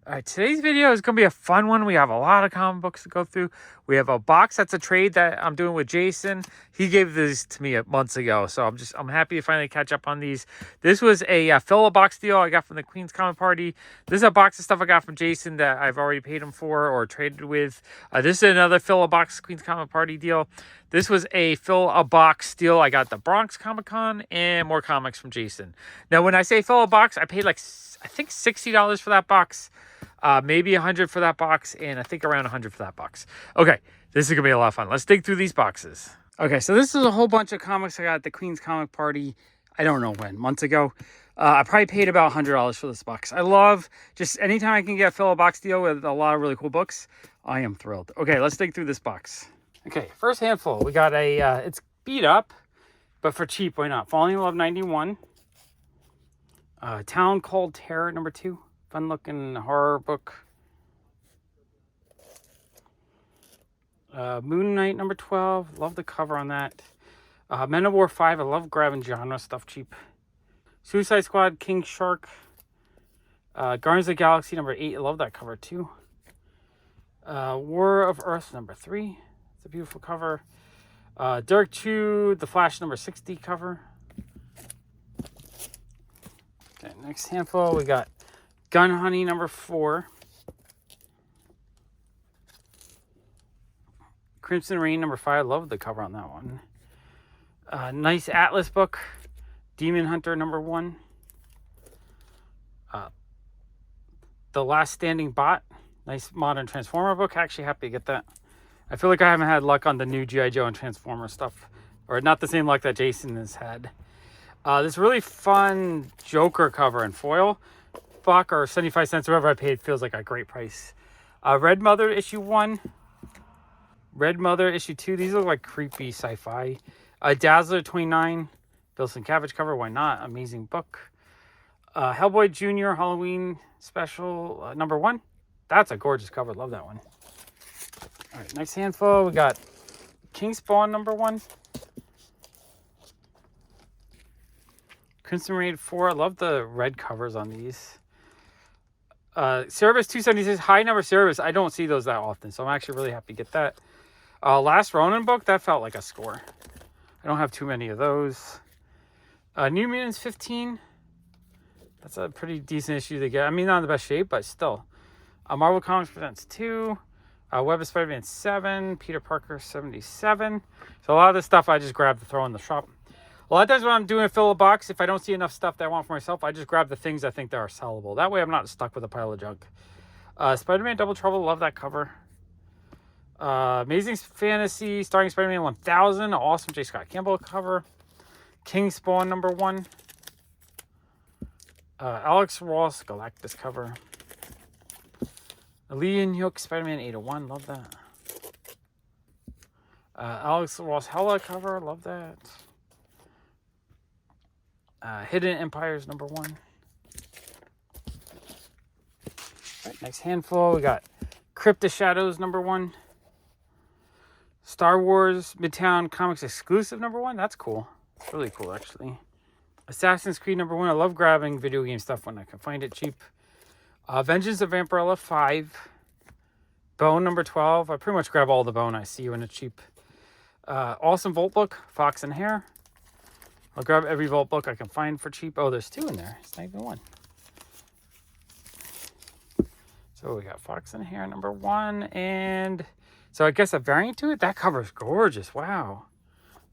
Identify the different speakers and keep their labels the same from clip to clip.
Speaker 1: All right, today's video is going to be a fun one. We have a lot of comic books to go through. We have a box that's a trade that I'm doing with Jason. He gave this to me months ago, so I'm happy to finally catch up on these. This was a fill-a-box deal I got from the Queen's Comic Party. This is a box of stuff I got from Jason that I've already paid him for or traded with. This is another fill-a-box Queen's Comic Party deal. This was a fill-a-box deal. I got the Bronx ComicCon and more comics from Jason. Now, when I say fill-a-box, I paid like, I think $60 for that box. Maybe 100 for that box, and I think around 100 for that box. Okay, this is gonna be a lot of fun. Let's dig through these boxes. Okay, so this is a whole bunch of comics I got at the Queen's Comic Party. I don't know when, months ago. I probably paid about $100 for this box. I love just anytime I can get a fill-a-box deal with a lot of really cool books. I am thrilled. Okay, let's dig through this box. Okay, first handful. We got a, it's beat up, but for cheap, why not? Falling in Love 91. Town Called Terror #2. Fun looking horror book. Moon Knight #12. Love the cover on that. Men of War 5. I love grabbing genre stuff cheap. Suicide Squad, King Shark. Guardians of the Galaxy #8. I love that cover too. War of Earth #3. It's a beautiful cover. Dark 2, The Flash #60 cover. Okay, next handful we got Gun Honey #4. Crimson Rain #5. I love the cover on that one. Nice Atlas book. Demon Hunter #1. The Last Standing Bot. Nice modern Transformer book. Actually happy to get that. I feel like I haven't had luck on the new G.I. Joe and Transformer stuff. Or not the same luck that Jason has had. This really fun Joker cover in foil. Buck or 75 cents, whatever I paid, feels like a great price. Red Mother #1. Red Mother #2. These look like creepy sci-fi. Dazzler 29. Bill Sienkiewicz cover. Why not? Amazing book. Hellboy Jr. Halloween special #1. That's a gorgeous cover. Love that one. All right, next handful. We got King Spawn #1. Crimson Raid 4. I love the red covers on these. Cerebus 276. High number Cerebus. I don't see those that often, so I'm actually really happy to get that. Last Ronin book. That felt like a score. I don't have too many of those. New Mutants 15. That's a pretty decent issue to get. I mean, not in the best shape, but still. Marvel Comics Presents 2. Web of Spider-Man 7. Peter Parker 77. So a lot of this stuff I just grabbed to throw in the shop. A lot of times when I'm doing a fill-a-box, if I don't see enough stuff that I want for myself, I just grab the things I think that are sellable. That way I'm not stuck with a pile of junk. Spider-Man Double Trouble. Love that cover. Amazing Fantasy starring Spider-Man 1000. Awesome J. Scott Campbell cover. King Spawn #1. Alex Ross Galactus cover. Lee and Yoke Spider-Man 801. Love that. Alex Ross Hella cover. Love that. Hidden Empires #1. All right, next handful. We got Crypt of Shadows #1. Star Wars Midtown Comics exclusive #1. That's cool. It's really cool, actually. Assassin's Creed #1. I love grabbing video game stuff when I can find it cheap. Vengeance of Vampirella 5. Bone #12. I pretty much grab all the Bone I see when it's cheap. Awesome Vault book. Fox and Hare. I'll grab every Vault book I can find for cheap. Oh, there's 2 in there. It's not even 1. So we got Fox and Hare #1. And so I guess a variant to it. That cover is gorgeous. Wow.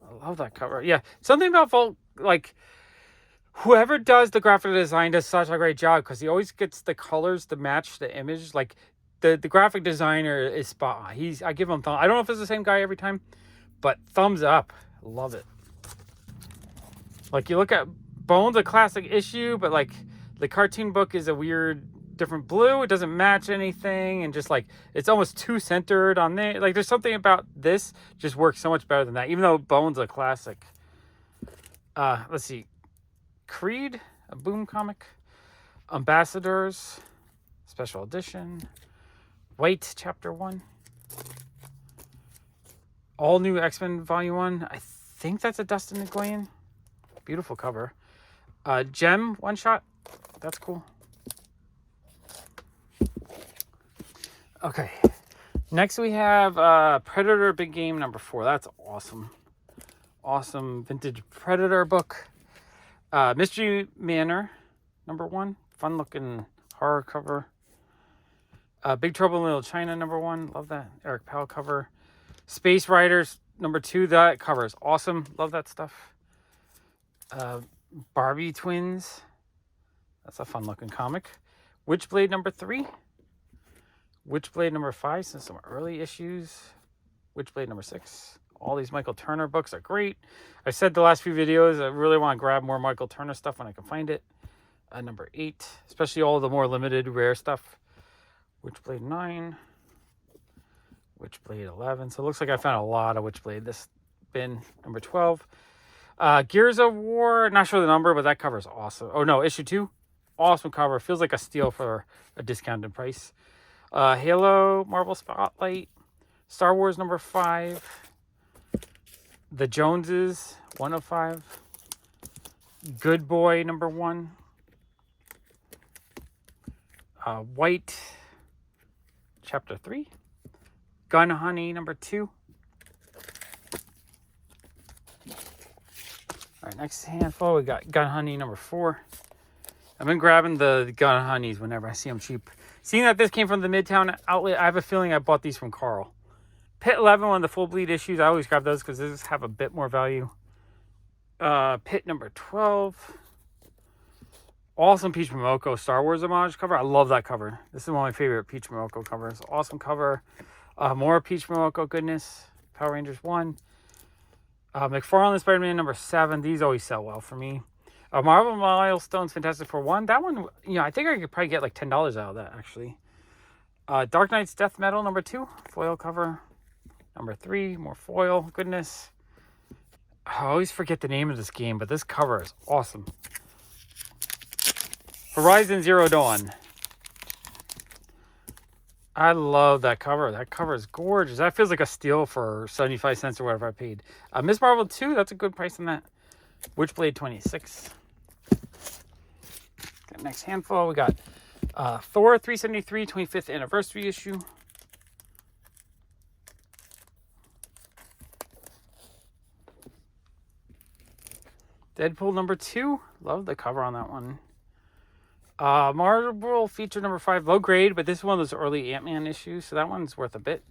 Speaker 1: I love that cover. Yeah. Something about Vault, like, whoever does the graphic design does such a great job because he always gets the colors to match the image. Like, the graphic designer is spot on. I give him thumbs. I don't know if it's the same guy every time, but thumbs up. Love it. Like, you look at Bone's a classic issue, but, like, the cartoon book is a weird, different blue. It doesn't match anything, and just, like, it's almost too centered on there. Like, there's something about this just works so much better than that, even though Bone's a classic. Let's see. Creed, a Boom comic. Ambassadors, special edition. White, Chapter 1. All New X-Men Volume 1. I think that's a Dustin Nguyen. Beautiful cover. Gem one shot. That's cool. Okay. Next we have Predator Big Game number 4. That's awesome. Awesome vintage Predator book. Mystery Manor number 1. Fun looking horror cover. Big Trouble in Little China number 1. Love that. Eric Powell cover. Space Riders number 2. That cover is awesome. Love that stuff. Barbie Twins. That's a fun looking comic. Witchblade number 3. Witchblade number 5. Since some early issues. Witchblade number 6. All these Michael Turner books are great. I said the last few videos, I really want to grab more Michael Turner stuff when I can find it. Number 8. Especially all the more limited, rare stuff. Witchblade 9. Witchblade 11. So it looks like I found a lot of Witchblade. This bin. Number 12. Gears of War. Not sure the number, but that cover is awesome. Oh, no. Issue 2. Awesome cover. Feels like a steal for a discounted price. Halo. Marvel Spotlight. Star Wars number 5. The Joneses. 105. Good Boy number 1. White. Chapter 3. Gun Honey number 2. All right, next handful, we got Gun Honey number 4. I've been grabbing the Gun Honeys whenever I see them cheap. Seeing that this came from the Midtown outlet, I have a feeling I bought these from Carl. Pit 11, one of the full bleed issues, I always grab those because these have a bit more value. Pit number 12. Awesome Peach Momoko Star Wars homage cover. I love that cover. This is one of my favorite Peach Momoko covers. Awesome cover. More Peach Momoko goodness. Power Rangers 1. McFarlane Spider-Man number 7. These always sell well for me. Marvel Milestones Fantastic Four 1. That one, I think I could probably get like $10 out of that, actually. Dark Knight's Death Metal number 2. Foil cover. Number 3. More foil goodness. I always forget the name of this game, but this cover is awesome. Horizon Zero Dawn. I love that cover. That cover is gorgeous. That feels like a steal for 75 cents or whatever I paid. Miss Marvel 2, that's a good price on that. Witchblade 26. Okay, next handful, we got Thor 373, 25th anniversary issue. Deadpool number 2. Love the cover on that one. Marvel feature number 5, low grade, but this is one of those early Ant-Man issues, so that one's worth a bit.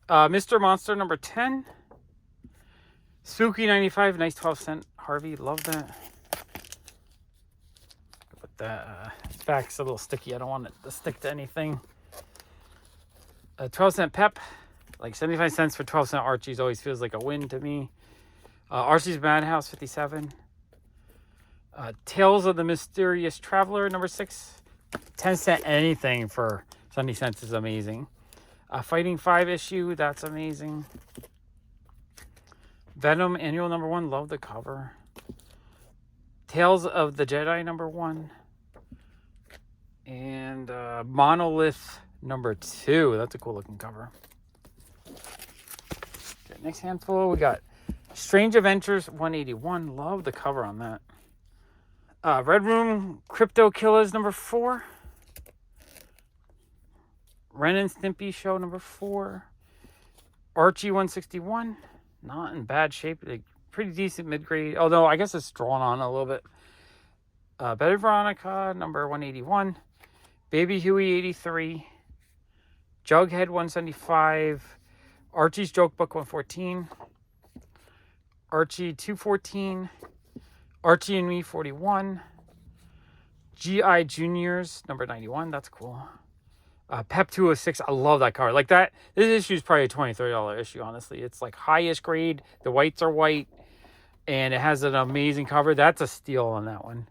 Speaker 1: Mr. Monster number 10. Spooky 95, nice 12-cent Harvey, love that. Put that back's a little sticky, I don't want it to stick to anything. 12-cent Pep, like 75 cents for 12-cent Archie's always feels like a win to me. Archie's Madhouse 57. Tales of the Mysterious Traveler, number 6. 10 cent anything for 70 cents is amazing. Fighting 5 issue, that's amazing. Venom Annual number 1, love the cover. Tales of the Jedi number 1. And Monolith number 2, that's a cool looking cover. Okay, next handful, we got Strange Adventures 181, love the cover on that. Red Room Crypto Killers number 4. Ren and Stimpy show number 4. Archie 161. Not in bad shape. Like, pretty decent mid-grade. Although I guess it's drawn on a little bit. Better Veronica number 181. Baby Huey 83. Jughead 175. Archie's Joke Book 114. Archie 214. Archie and Me 41. G.I. Juniors number 91. That's cool. Pep 206. I love that cover. Like that. This issue is probably a $20-$30 issue, honestly. It's like highest grade. The whites are white. And it has an amazing cover. That's a steal on that one.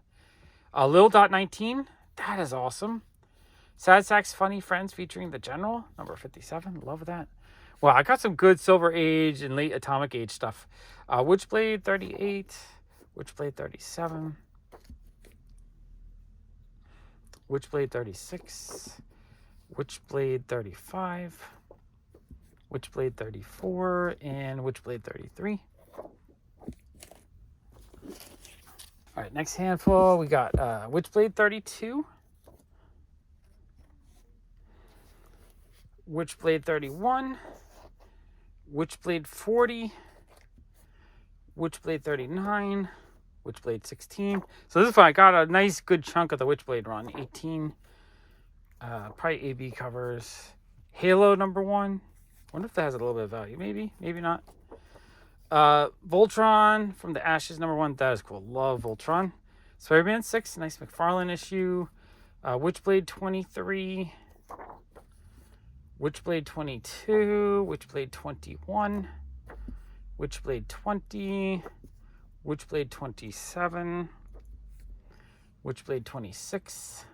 Speaker 1: Lil Dot 19. That is awesome. Sad Sacks Funny Friends featuring the General. Number 57. Love that. Well, I got some good Silver Age and late Atomic Age stuff. Witchblade 38. Witchblade 37. Witchblade 36. Witchblade 35. Witchblade 34. And Witchblade 33. All right, next handful, we got Witchblade 32.
Speaker 2: Witchblade 31, Witchblade 40, Witchblade 39, Witchblade 16. So this is fun. I got a nice good chunk of the Witchblade run. 18, probably AB covers. Halo number 1. Wonder if that has a little bit of value. Maybe, maybe not. Voltron from the Ashes number 1. That is cool. Love Voltron. Spider-Man 6. Nice McFarlane issue. Witchblade 23. Witchblade 22. Witchblade 21. Witchblade 20. Witchblade 27. Witchblade 26.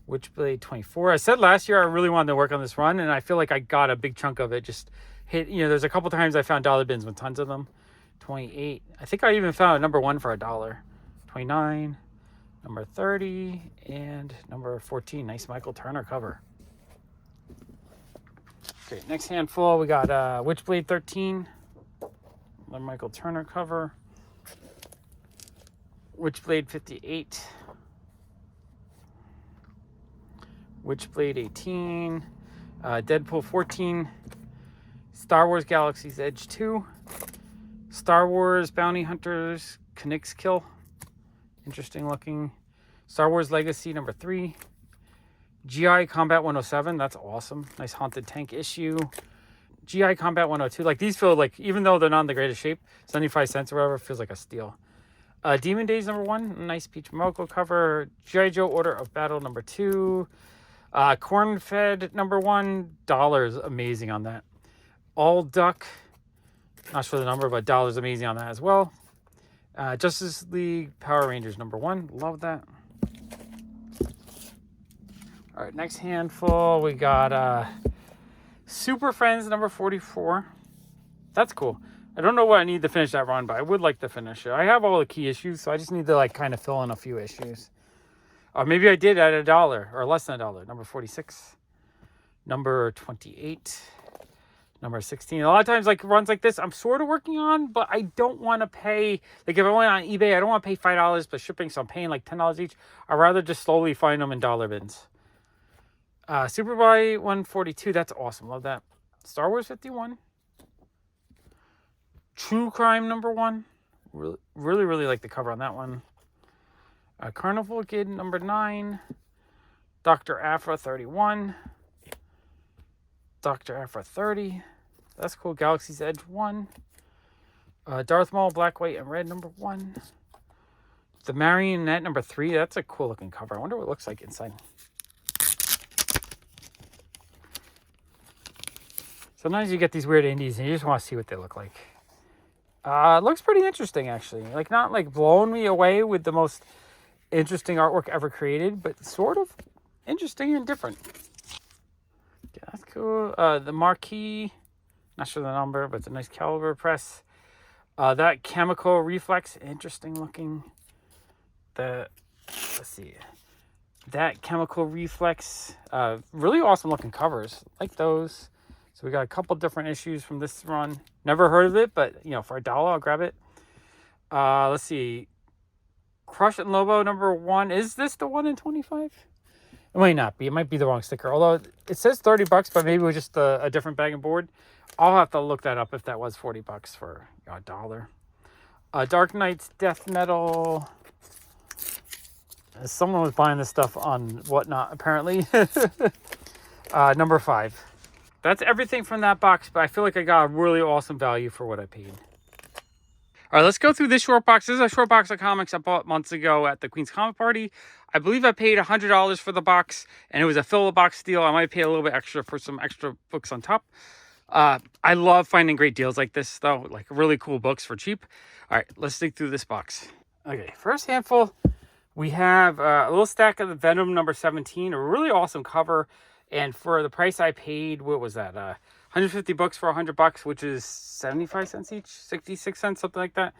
Speaker 2: Witchblade 24. I said last year I really wanted to work on this run, and I feel like I got a big chunk of it. Just hit, there's a couple times I found dollar bins with tons of them. 28. I think I even found a number 1 for $1. 29. Number 30. And number 14. Nice Michael Turner cover. Okay, next handful, we got Witchblade 13. The Michael Turner cover. Witchblade 58. Witchblade 18, Deadpool 14, Star Wars Galaxy's Edge 2, Star Wars Bounty Hunters Knick's Kill, interesting looking, Star Wars Legacy number 3, GI Combat 107, that's awesome, nice Haunted Tank issue, GI Combat 102, like these feel like, even though they're not in the greatest shape, 75 cents or whatever, feels like a steal. Demon Days number 1, nice Peach Momoko cover, G.I. Joe Order of Battle number 2, Corn Fed number $1, amazing on that. All Duck, not sure the number, but $, amazing on that as well. Justice League Power Rangers number 1, love that. All right, next handful, we got Super Friends number 44. That's cool. I don't know what I need to finish that run, but I would like to finish it. I have all the key issues, so I just need to like kind of fill in a few issues. Or maybe I did at $1 or less than $1. Number 46, number 28, number 16. A lot of times, like runs like this, I'm sort of working on, but I don't want to pay. Like if I went on eBay, I don't want to pay $5 plus shipping, so I'm paying like $10 each. I'd rather just slowly find them in dollar bins. Superboy 142, that's awesome. Love that. Star Wars 51. True Crime number 1. Really like the cover on that one. Carnival Kid number 9. Dr. Aphra 31. Dr. Aphra 30. That's cool. Galaxy's Edge 1. Darth Maul Black, White, and Red number 1. The Marionette number 3. That's a cool looking cover. I wonder what it looks like inside. Sometimes you get these weird indies and you just want to see what they look like. It looks pretty interesting, actually. Like, not like blowing me away with the most interesting artwork ever created, but sort of interesting and different. Yeah, that's cool. The Marquee, not sure the number, but it's a nice caliber press. That Chemical Reflex, interesting looking. Let's see. That Chemical Reflex, really awesome looking covers. Like those. So we got a couple different issues from this run. Never heard of it, but for $1, I'll grab it. Let's see. Crush and Lobo number 1. Is this the 1 in 25? It might not be. It might be the wrong sticker. Although it says $30, but maybe it was just a different bag and board. I'll have to look that up if that was $40 for $1. Dark Knight's Death Metal. Someone was buying this stuff on Whatnot, apparently. Number 5. That's everything from that box, but I feel like I got a really awesome value for what I paid. All right, let's go through this short box. This is a short box of comics I bought months ago at the Queen's Comic Party. I believe I paid $100 for the box, and it was a fill-a-box deal. I might pay a little bit extra for some extra books on top. I love finding great deals like this, though, like really cool books for cheap. All right, let's dig through this box. Okay, first handful, we have a little stack of the Venom number 17, a really awesome cover. And for the price I paid, what was that? $150 for $100, which is 75 cents each, 66 cents, something like that.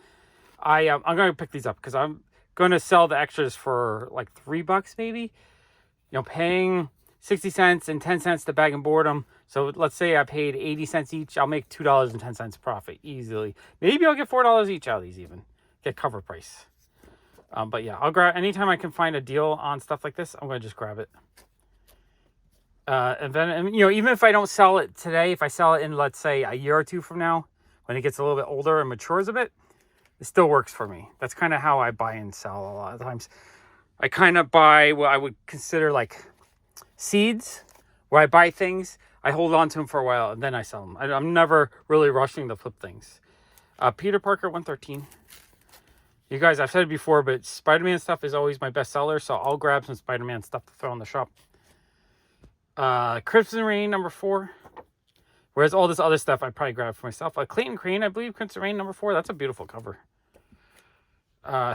Speaker 2: I'm going to pick these up because I'm going to sell the extras for like $3 maybe. Paying 60 cents and 10 cents to bag and board them. So let's say I paid 80 cents each. I'll make $2.10 profit easily. Maybe I'll get $4 each out of these even. Get cover price. But yeah, I'll grab anytime I can find a deal on stuff like this. I'm going to just grab it. And then, you know, even if I don't sell it today, if I sell it in, let's say, a year or two from now, when it gets a little bit older and matures a bit, it still works for me. That's kind of how I buy and sell a lot of times. I kind of buy what I would consider like seeds, where I buy things, I hold on to them for a while, and then I sell them. I'm never really rushing to flip things. Peter Parker 113. You guys, I've said it before, but Spider-Man stuff is always my best seller, so I'll grab some Spider-Man stuff to throw in the shop. Crimson Rain number 4. Whereas all this other stuff I probably grab for myself. Clayton Crane, I believe, Crimson Rain number 4. That's a beautiful cover.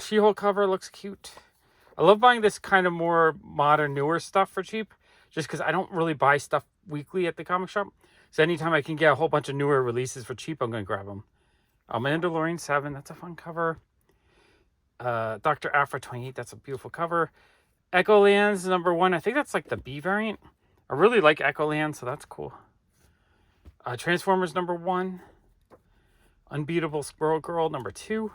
Speaker 2: She-Hulk cover looks cute. I love buying this kind of more modern, newer stuff for cheap. Just because I don't really buy stuff weekly at the comic shop. So anytime I can get a whole bunch of newer releases for cheap, I'm going to grab them. Mandalorian 7, that's a fun cover. Dr. Afra 28, that's a beautiful cover. Echo Lands number 1, I think that's like the B variant. I really like Echo Land, so that's cool. Transformers number 1. Unbeatable Squirrel Girl number 2.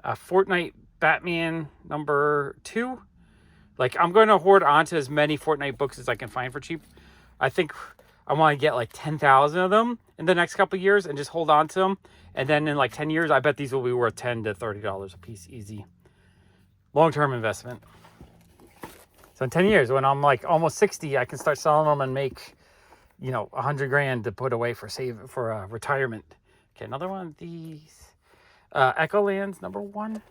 Speaker 2: Fortnite Batman number 2. Like, I'm going to hoard onto as many Fortnite books as I can find for cheap. I think I want to get like 10,000 of them in the next couple of years and just hold on to them. And then in like 10 years, I bet these will be worth $10 to $30 a piece, easy. Long-term investment. So in 10 years, when I'm like almost 60, I can start selling them and make, you know, 100 grand to put away for retirement. Okay, another one of these. Echo Lands number 1.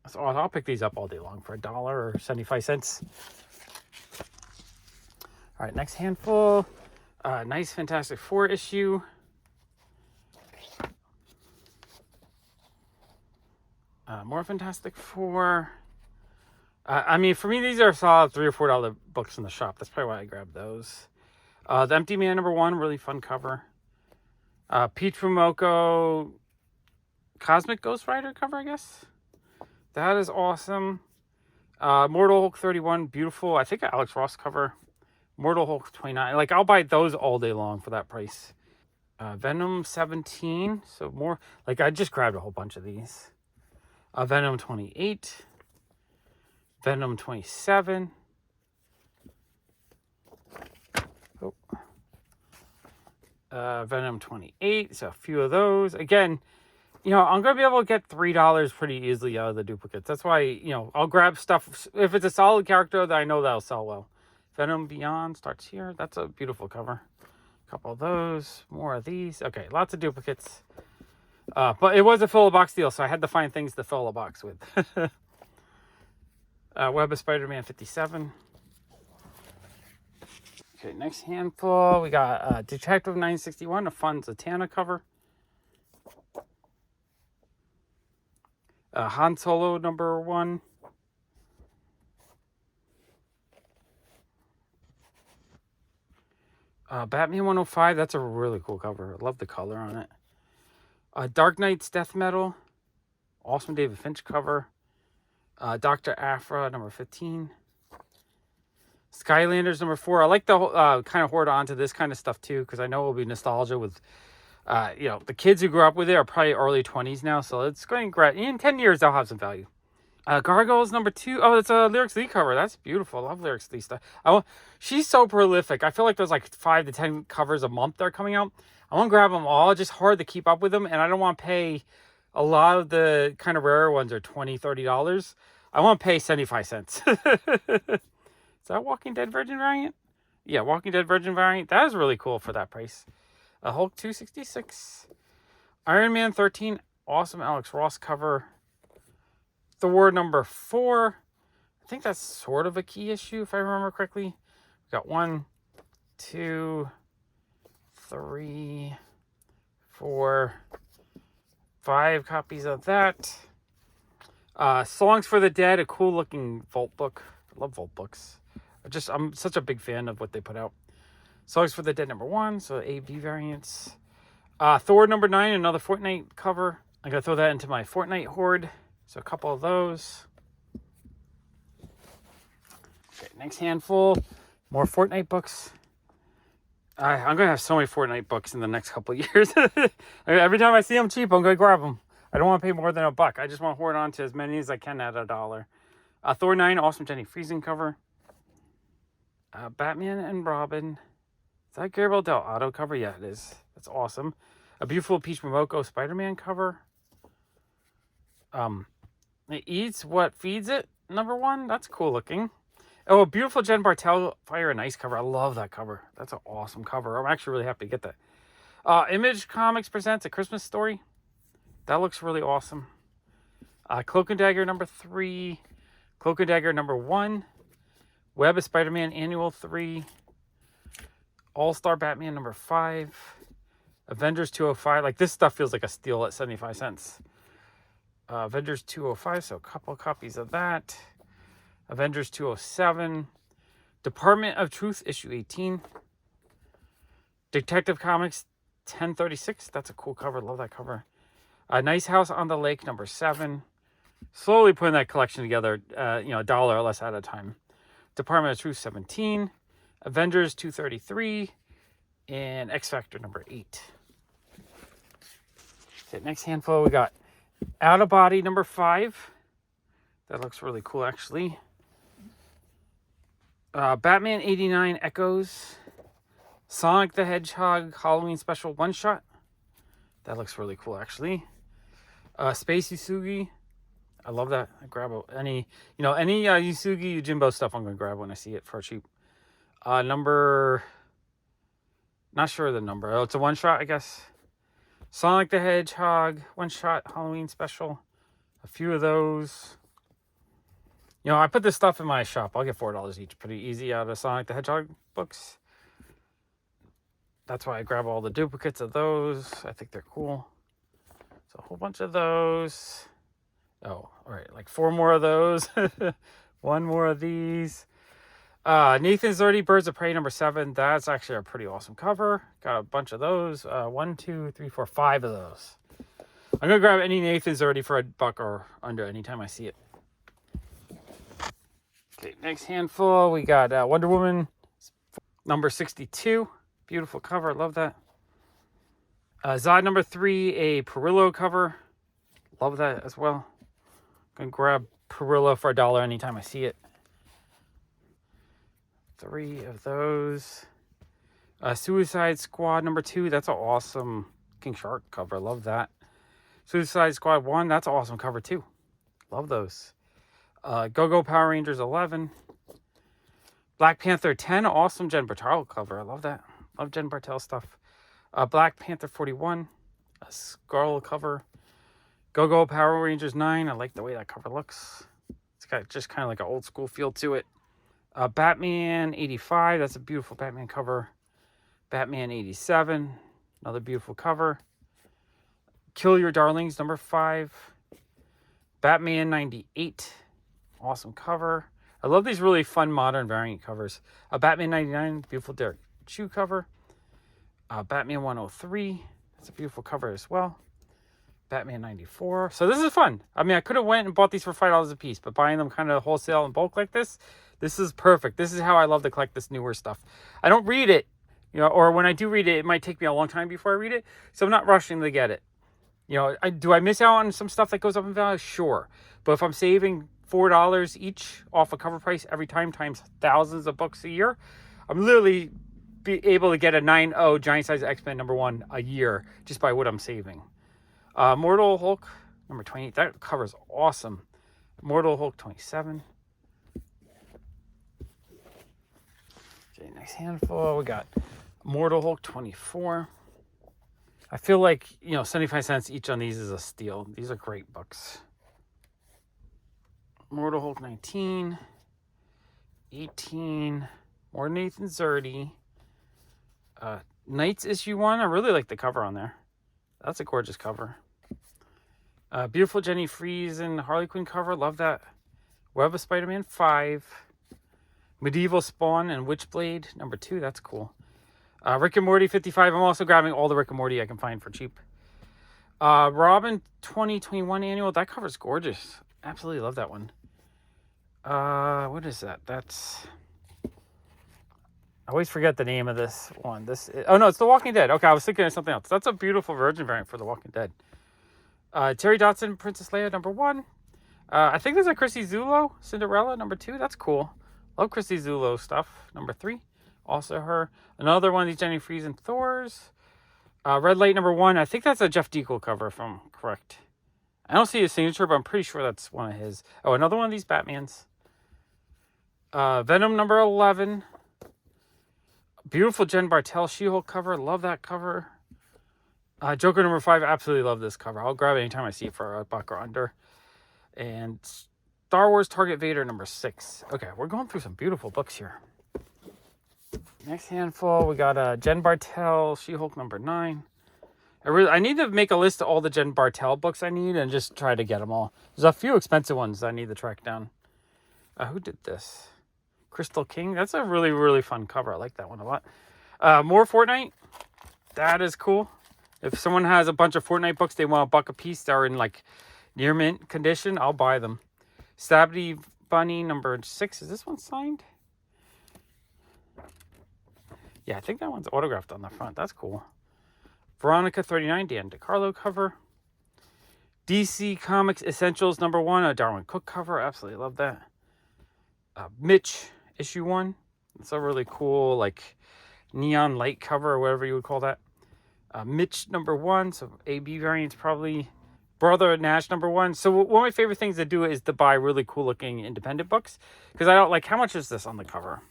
Speaker 2: So I'll pick these up all day long for $1 or 75 cents. All right, next handful. Nice Fantastic Four issue. More Fantastic Four. I mean, for me, these are solid $3 or $4 books in the shop. That's probably why I grabbed those. The Empty Man number 1, really fun cover. Pete Fumoko Cosmic Ghost Rider cover, I guess. That is awesome. Mortal Hulk 31, beautiful. I think Alex Ross cover. Mortal Hulk 29. Like, I'll buy those all day long for that price. Venom 17. So more. Like, I just grabbed a whole bunch of these. Venom 28. Venom 27. Oh. Venom 28. So a few of those. Again, you know, I'm going to be able to get $3 pretty easily out of the duplicates. That's why, you know, I'll grab stuff. If it's a solid character that I know that'll sell well. Venom Beyond starts here. That's a beautiful cover. A couple of those. More of these. Okay, lots of duplicates. But it was a fill a box deal, so I had to find things to fill a box with. Web of Spider-Man 57. Okay, next handful. We got Detective 961, a fun Zatanna cover. Han Solo number 1. Batman 105, that's a really cool cover. I love the color on it. Dark Knight's Death Metal. Awesome David Finch cover. Dr. Afra number 15. Skylanders number 4. I like the kind of hoard onto this kind of stuff too, because I know it will be nostalgia with you know, the kids who grew up with it are probably early 20s now, so it's going to grab. In 10 years, they'll have some value. Gargoyles number 2. Oh, it's a Lyrics Lee cover. That's beautiful. I love Lyrics Lee stuff. She's so prolific. I feel like there's like 5 to 10 covers a month that are coming out. I want to grab them all. It's just hard to keep up with them, and I don't want to pay. A lot of the kind of rarer ones are $20, $30. I want to pay 75 cents. Is that Walking Dead Virgin variant? Yeah, Walking Dead Virgin variant. That is really cool for that price. Hulk 266. Iron Man 13. Awesome Alex Ross cover. Thor number 4. I think that's sort of a key issue, if I remember correctly. We got 1, 2, 3, 4, 5 copies of that. Songs for the Dead, a cool looking vault book. I love vault books. I'm such a big fan of what they put out. Songs for the Dead number 1, so AB variants. Thor number 9, another Fortnite cover. I'm going to throw that into my Fortnite hoard. So a couple of those. Okay, next handful. More Fortnite books. I'm going to have so many Fortnite books in the next couple of years. Every time I see them cheap, I'm going to grab them. I don't want to pay more than $1. I just want to hoard on to as many as I can at $1. Thor 9, awesome Jenny Friesen cover. Batman and Robin. Is that Gabriel Del Auto cover? Yeah, it is. That's awesome. A beautiful Peach Momoko Spider-Man cover. It eats what feeds it, #1. That's cool looking. Oh, a beautiful Jen Bartel Fire and Ice cover. I love that cover. That's an awesome cover. I'm actually really happy to get that. Image Comics presents A Christmas Story. That looks really awesome. Cloak and Dagger #3. Cloak and Dagger #1. Web of Spider-Man Annual 3. All-Star Batman #5. Avengers 205. Like, this stuff feels like a steal at 75 cents. Avengers 205, so a couple copies of that. Avengers 207. Department of Truth issue 18. Detective Comics 1036. That's a cool cover. Love that cover. Nice House on the Lake #7. Slowly putting that collection together, $1 or less at a time. Department of Truth 17. Avengers 233. And X Factor #8. Okay, next handful we got Out of Body #5. That looks really cool, actually. Batman 89 Echoes. Sonic the Hedgehog Halloween Special one-shot. That looks really cool, actually. Space Yusugi. I love that. I grab any Yusugi Yojimbo stuff I'm going to grab when I see it for cheap. Not sure of the number. Oh, it's a one-shot, I guess. Sonic the Hedgehog one-shot Halloween Special. A few of those. I put this stuff in my shop. I'll get $4 each. Pretty easy out of Sonic the Hedgehog books. That's why I grab all the duplicates of those. I think they're cool. So a whole bunch of those. Oh, all right. Like 4 more of those. 1 more of these. Nathan Zerdy, Birds of Prey #7. That's actually a pretty awesome cover. Got a bunch of those. 1, 2, 3, 4, 5 of those. I'm going to grab any Nathan Zerdy for $1 or under anytime I see it. Okay, next handful. We got Wonder Woman #62. Beautiful cover. Love that. Zod #3, a Perillo cover. Love that as well. Gonna grab Perillo for $1 anytime I see it. 3 of those. Suicide Squad #2. That's an awesome King Shark cover. Love that. Suicide Squad 1. That's an awesome cover too. Love those. Go-Go Power Rangers 11. Black Panther 10. Awesome Jen Bartel cover. I love that. Love Jen Bartel stuff. Black Panther 41. A Skull cover. Go-Go Power Rangers 9. I like the way that cover looks. It's got just kind of like an old school feel to it. Batman 85. That's a beautiful Batman cover. Batman 87. Another beautiful cover. Kill Your Darlings #5. Batman 98. Awesome cover. I love these really fun modern variant covers. Batman 99. Beautiful Derek Chu cover. Batman 103. That's a beautiful cover as well. Batman 94. So this is fun. I mean, I could have went and bought these for $5 a piece, but buying them kind of wholesale in bulk like this is perfect. This is how I love to collect this newer stuff. I don't read it, or when I do read it, it might take me a long time before I read it, so I'm not rushing to get it. Do I miss out on some stuff that goes up in value? Sure. But if I'm saving $4 each off a cover price every time times thousands of books a year, I'm literally be able to get a 9.0 giant size X-Men #1 a year just by what I'm saving. Mortal Hulk #28. That cover's awesome. Mortal Hulk 27. Okay, next handful. We got Mortal Hulk 24. I feel like, 75 cents each on these is a steal. These are great books. Mortal Hulk 19. 18. More Nathan Zerdy. Knights issue 1. I really like the cover on there. That's a gorgeous cover. Beautiful Jenny Friesen Harley Quinn cover. Love that. Web of Spider-Man 5. Medieval Spawn and Witchblade #2. That's cool. Rick and Morty 55. I'm also grabbing all the Rick and Morty I can find for cheap. Robin 2021 annual. That cover's gorgeous. Absolutely love that one. What is that? I always forget the name of this one. No, it's The Walking Dead. Okay, I was thinking of something else. That's a beautiful Virgin variant for The Walking Dead. Terry Dodson, Princess Leia #1. I think there's a Chrissy Zulo, Cinderella #2. That's cool. Love Christy Zulo stuff. Number 3, also her. Another one of these Jenny Friesen Thors. Red Light number 1. I think that's a Jeff Deacle cover, if I'm correct. I don't see his signature, but I'm pretty sure that's one of his. Oh, another one of these Batmans. Venom number 11. Beautiful Jen Bartel She-Hulk cover. Love that cover. Joker number 5. Absolutely love this cover. I'll grab it anytime I see it for a buck or under. And Star Wars Target Vader number 6. Okay, we're going through some beautiful books here. Next handful, we got Jen Bartel She-Hulk number 9. I need to make a list of all the Jen Bartel books I need and just try to get them all. There's a few expensive ones I need to track down. Who did this? Crystal King. That's a really, really fun cover. I like that one a lot. More Fortnite. That is cool. If someone has a bunch of Fortnite books they want a buck a piece that are in like near mint condition, I'll buy them. Stabby Bunny number 6. Is this one signed? Yeah, I think that one's autographed on the front. That's cool. Veronica 39, Dan DeCarlo cover. DC Comics Essentials number 1, a Darwin Cook cover. Absolutely love that. Mitch issue 1. It's a really cool like neon light cover or whatever you would call that. Mitch number 1, so AB variants probably. Brother Nash number 1. So one of my favorite things to do is to buy really cool looking independent books because I don't like, how much is this on the cover?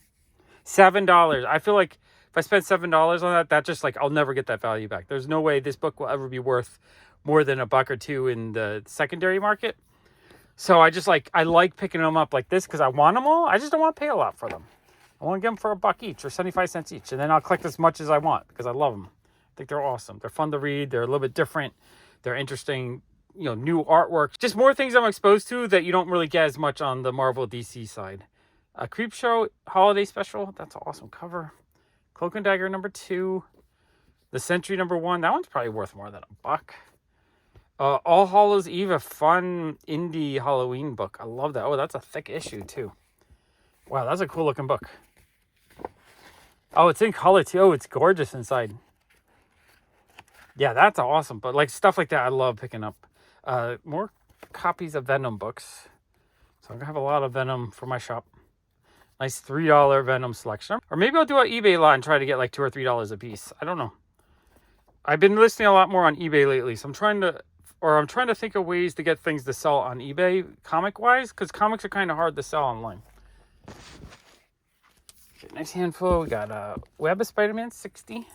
Speaker 2: $7. I feel like if I spend $7 on that just like, I'll never get that value back. There's no way this book will ever be worth more than a buck or two in the secondary market. So I just like, I like picking them up like this because I want them all. I just don't want to pay a lot for them. I want to get them for a buck each or 75 cents each. And then I'll collect as much as I want because I love them. I think they're awesome. They're fun to read. They're a little bit different. They're interesting, you know, new artwork. Just more things I'm exposed to that you don't really get as much on the Marvel DC side. Creepshow Holiday Special. That's an awesome cover. Cloak and Dagger number 2. The Sentry number 1. That one's probably worth more than a buck. All Hallows Eve, a fun indie Halloween book. I love that. Oh, that's a thick issue too. Wow, that's a cool looking book. Oh, it's in color too. Oh, it's gorgeous inside. Yeah, that's awesome. But like stuff like that, I love picking up. More copies of Venom books. So I'm going to have a lot of Venom for my shop. Nice $3 Venom selection. Or maybe I'll do an eBay lot and try to get like $2 or $3 a piece. I don't know. I've been listing a lot more on eBay lately. So I'm trying to think of ways to get things to sell on eBay comic-wise. Because comics are kind of hard to sell online. Okay, next handful. We got Web of Spider-Man 60.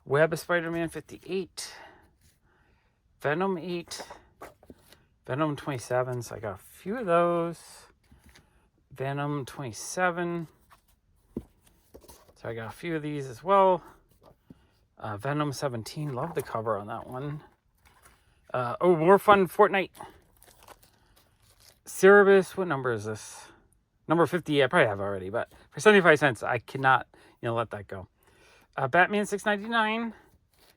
Speaker 2: Web of Spider-Man 58. Venom 8. Venom 27. So I got a few of those. Venom 27. So I got a few of these as well. Venom 17. Love the cover on that one. More fun Fortnite. Cerebus. What number is this? Number 50. I probably have already, but for 75 cents, I cannot, let that go. Batman 6.99.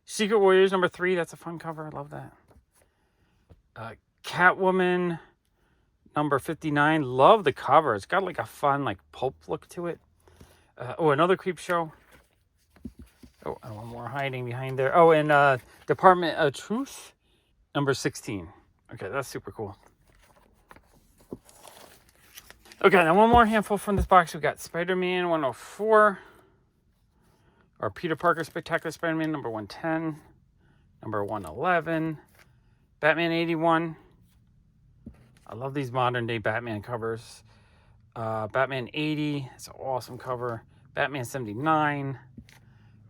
Speaker 2: Secret Warriors number 3. That's a fun cover. I love that. Catwoman number 59. Love the cover. It's got like a fun like pulp look to it. Another Creepshow. Oh, and one more hiding behind there. Oh, and Department of Truth number 16. Okay, that's super cool. Okay, now one more handful from this box. We got Spider-Man 104. Or Peter Parker Spectacular Spider-Man number 110. Number 111. Batman 81. I love these modern day Batman covers. Batman 80. It's an awesome cover. Batman 79.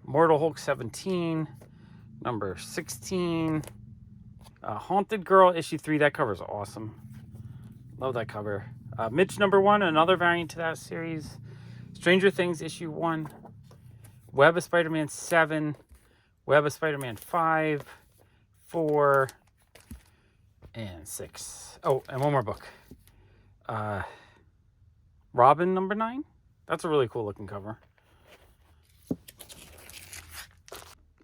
Speaker 2: Mortal Hulk 17. Number 16. Haunted Girl issue 3. That cover is awesome. Love that cover. Mitch number 1. Another variant to that series. Stranger Things issue 1. Web of Spider-Man 7. Web of Spider-Man 5. 4. And 6. Oh, and one more book. Robin number 9. That's a really cool looking cover.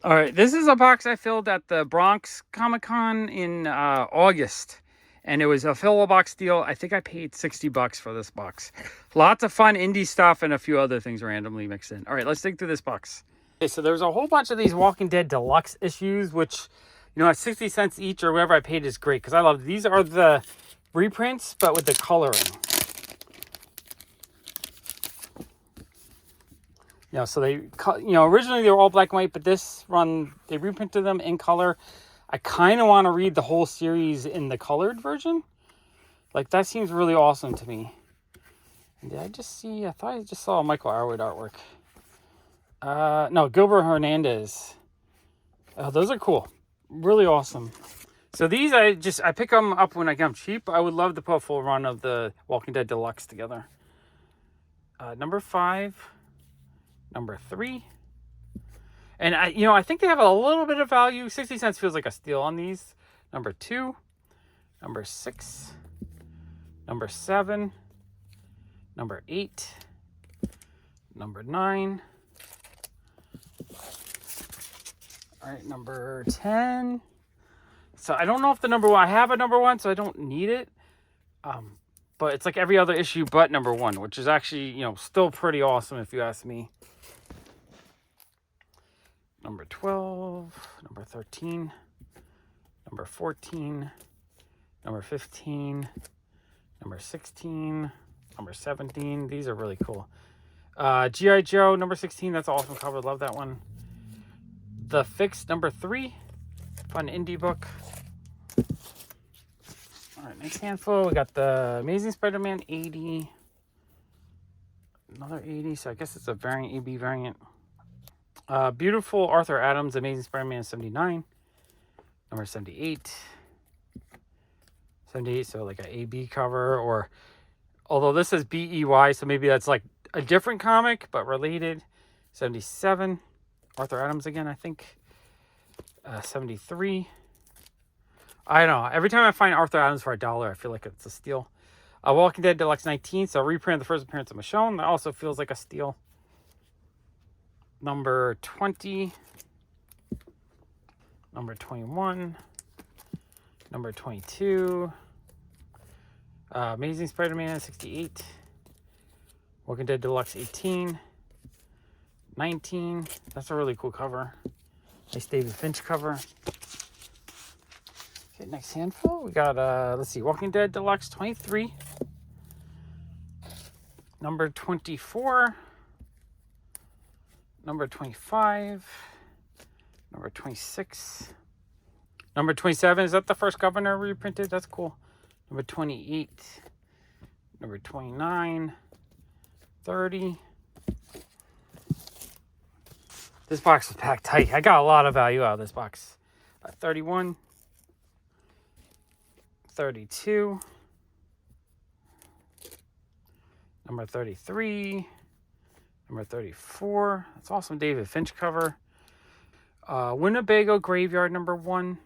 Speaker 2: All right, this is a box I filled at the Bronx ComicCon in August. And it was a fill a box deal. I think I paid $60 for this box. Lots of fun indie stuff and a few other things randomly mixed in. All right, let's dig through this box. Okay, so there's a whole bunch of these Walking Dead Deluxe issues, which, at 60 cents each or whatever I paid is great because I love these are the reprints, but with the coloring. You know, so they, you know, originally they were all black and white, but this run, they reprinted them in color. I kind of want to read the whole series in the colored version. Like, that seems really awesome to me. And did I just see, I thought I just saw Michael Arwood artwork. No, Gilbert Hernandez. Oh, those are cool. Really awesome. So these, I pick them up when I get them cheap. I would love to put a full run of the Walking Dead Deluxe together. Number 5. Number 3. And I think they have a little bit of value. 60 cents feels like a steal on these. Number 2. Number 6. Number 7. Number 8. Number 9. All right, number 10. So I don't know if the number 1, I have a number 1, so I don't need it. But it's like every other issue but number 1, which is actually, still pretty awesome if you ask me. Number 12, number 13, number 14, number 15, number 16, number 17. These are really cool. G.I. Joe, number 16. That's an awesome cover. Love that one. The Fix, number 3. Fun indie book. All right, next handful. We got the Amazing Spider-Man 80. Another 80. So I guess it's a variant, AB variant. Beautiful Arthur Adams, Amazing Spider-Man 79. Number 78. 78, so like an AB cover, or although this is BEY, so maybe that's like a different comic, but related. 77. Arthur Adams again, I think. 73. I don't know. Every time I find Arthur Adams for $1, I feel like it's a steal. Walking Dead Deluxe 19, so reprint of the first appearance of Michonne. That also feels like a steal. Number 20. Number 21. Number 22. Amazing Spider-Man 68. Walking Dead Deluxe 18. 19. That's a really cool cover. Nice David Finch cover. Okay, next handful. We got, let's see, Walking Dead Deluxe 23. Number 24. Number 25. Number 26. Number 27. Is that the first Governor reprinted? That's cool. Number 28. Number 29. 30. This box was packed tight. I got a lot of value out of this box. 31. 32. Number 33. Number 34. That's awesome David Finch cover. Winnebago Graveyard number 1.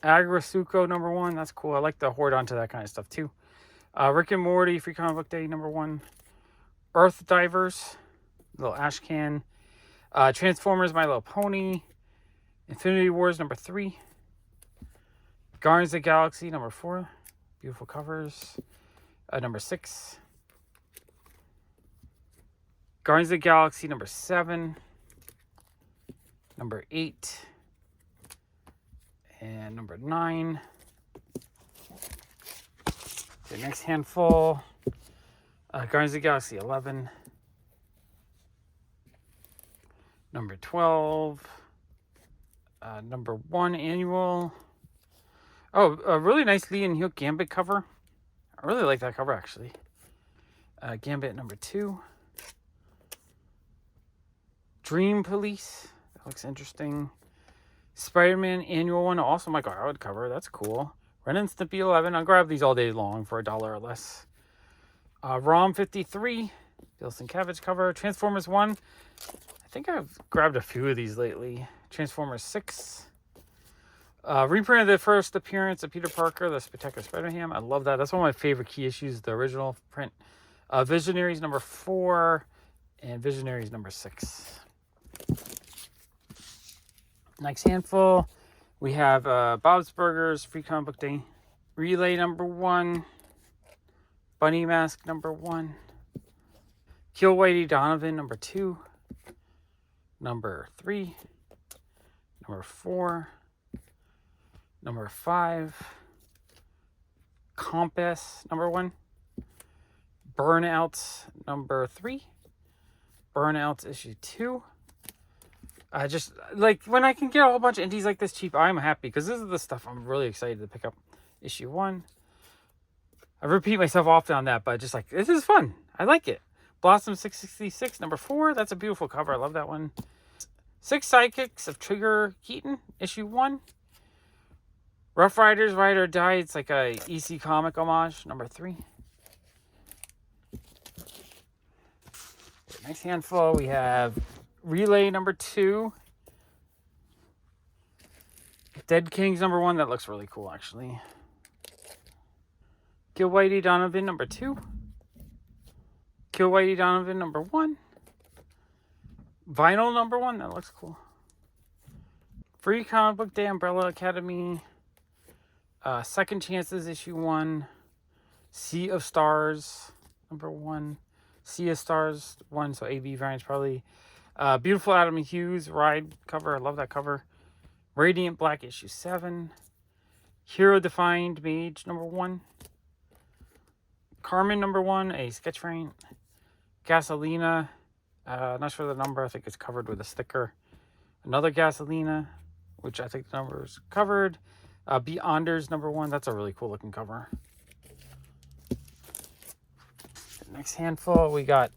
Speaker 2: Agrasuko number 1. That's cool. I like to hoard onto that kind of stuff too. Rick and Morty Free Comic Book Day number 1. Earth Divers. Little ash can. Transformers My Little Pony. Infinity Wars number 3. Guardians of the Galaxy number 4. Beautiful covers. Number 6. Guardians of the Galaxy number 7. Number 8. And number 9. The next handful. Guardians of the Galaxy 11. Number 12. Number 1 annual. Oh, a really nice Lee and Hugh Gambit cover. I really like that cover, actually. Gambit number 2. Dream Police. That looks interesting. Spider-Man annual one. Also Michael Arwood cover. That's cool. Ren and Stimpy 11. I'll grab these all day long for $1 or less. ROM 53. Bill Sienkiewicz cover. Transformers 1. I think I've grabbed a few of these lately. Transformers 6. Reprint of the first appearance of Peter Parker, the Spectacular Spider-Ham. I love that. That's one of my favorite key issues, the original print. Visionaries number 4 and Visionaries number 6. Next handful, we have Bob's Burgers Free Comic Book Day. Relay number 1. Bunny Mask number 1. Kill Whitey Donovan number 2. Number 3. Number 4. Number 5. Compass number 1. Burnouts number 3. Burnouts issue 2. Just like when I can get a whole bunch of indies like this cheap, I'm happy because this is the stuff I'm really excited to pick up. Issue 1. I repeat myself often on that, but just like, this is fun. I like it. Blossom 666, number 4. That's a beautiful cover. I love that one. 6 Sidekicks of Trigger Keaton, issue 1. Rough Riders, Ride or Die. It's like a EC comic homage, number 3. Next handful, we have Relay number 2. Dead Kings number 1. That looks really cool, actually. Kill Whitey Donovan number 2. Kill Whitey Donovan number 1. Vinyl number 1. That looks cool. Free Comic Book Day Umbrella Academy. Second Chances issue 1. Sea of Stars number 1. Sea of Stars 1. So AV variants probably. Beautiful Adam Hughes Ride cover. I love that cover. Radiant Black issue 7. Hero Defined Mage number 1. Carmen number 1. A sketch variant. Gasolina. Not sure the number. I think it's covered with a sticker. Another Gasolina, which I think the number is covered. Beyonders number 1. That's a really cool looking cover. Next handful, we got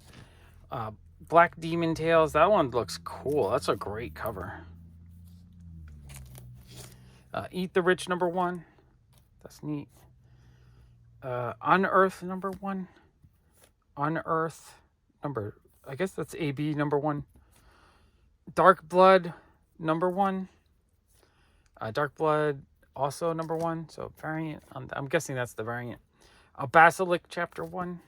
Speaker 2: Black Demon Tales. That one looks cool. That's a great cover. Eat the Rich number 1. That's neat. Unearth number 1. Unearth number, I guess that's AB number 1. Dark Blood number 1. Dark Blood also number 1. So variant. I'm guessing that's the variant. Basilic chapter 1.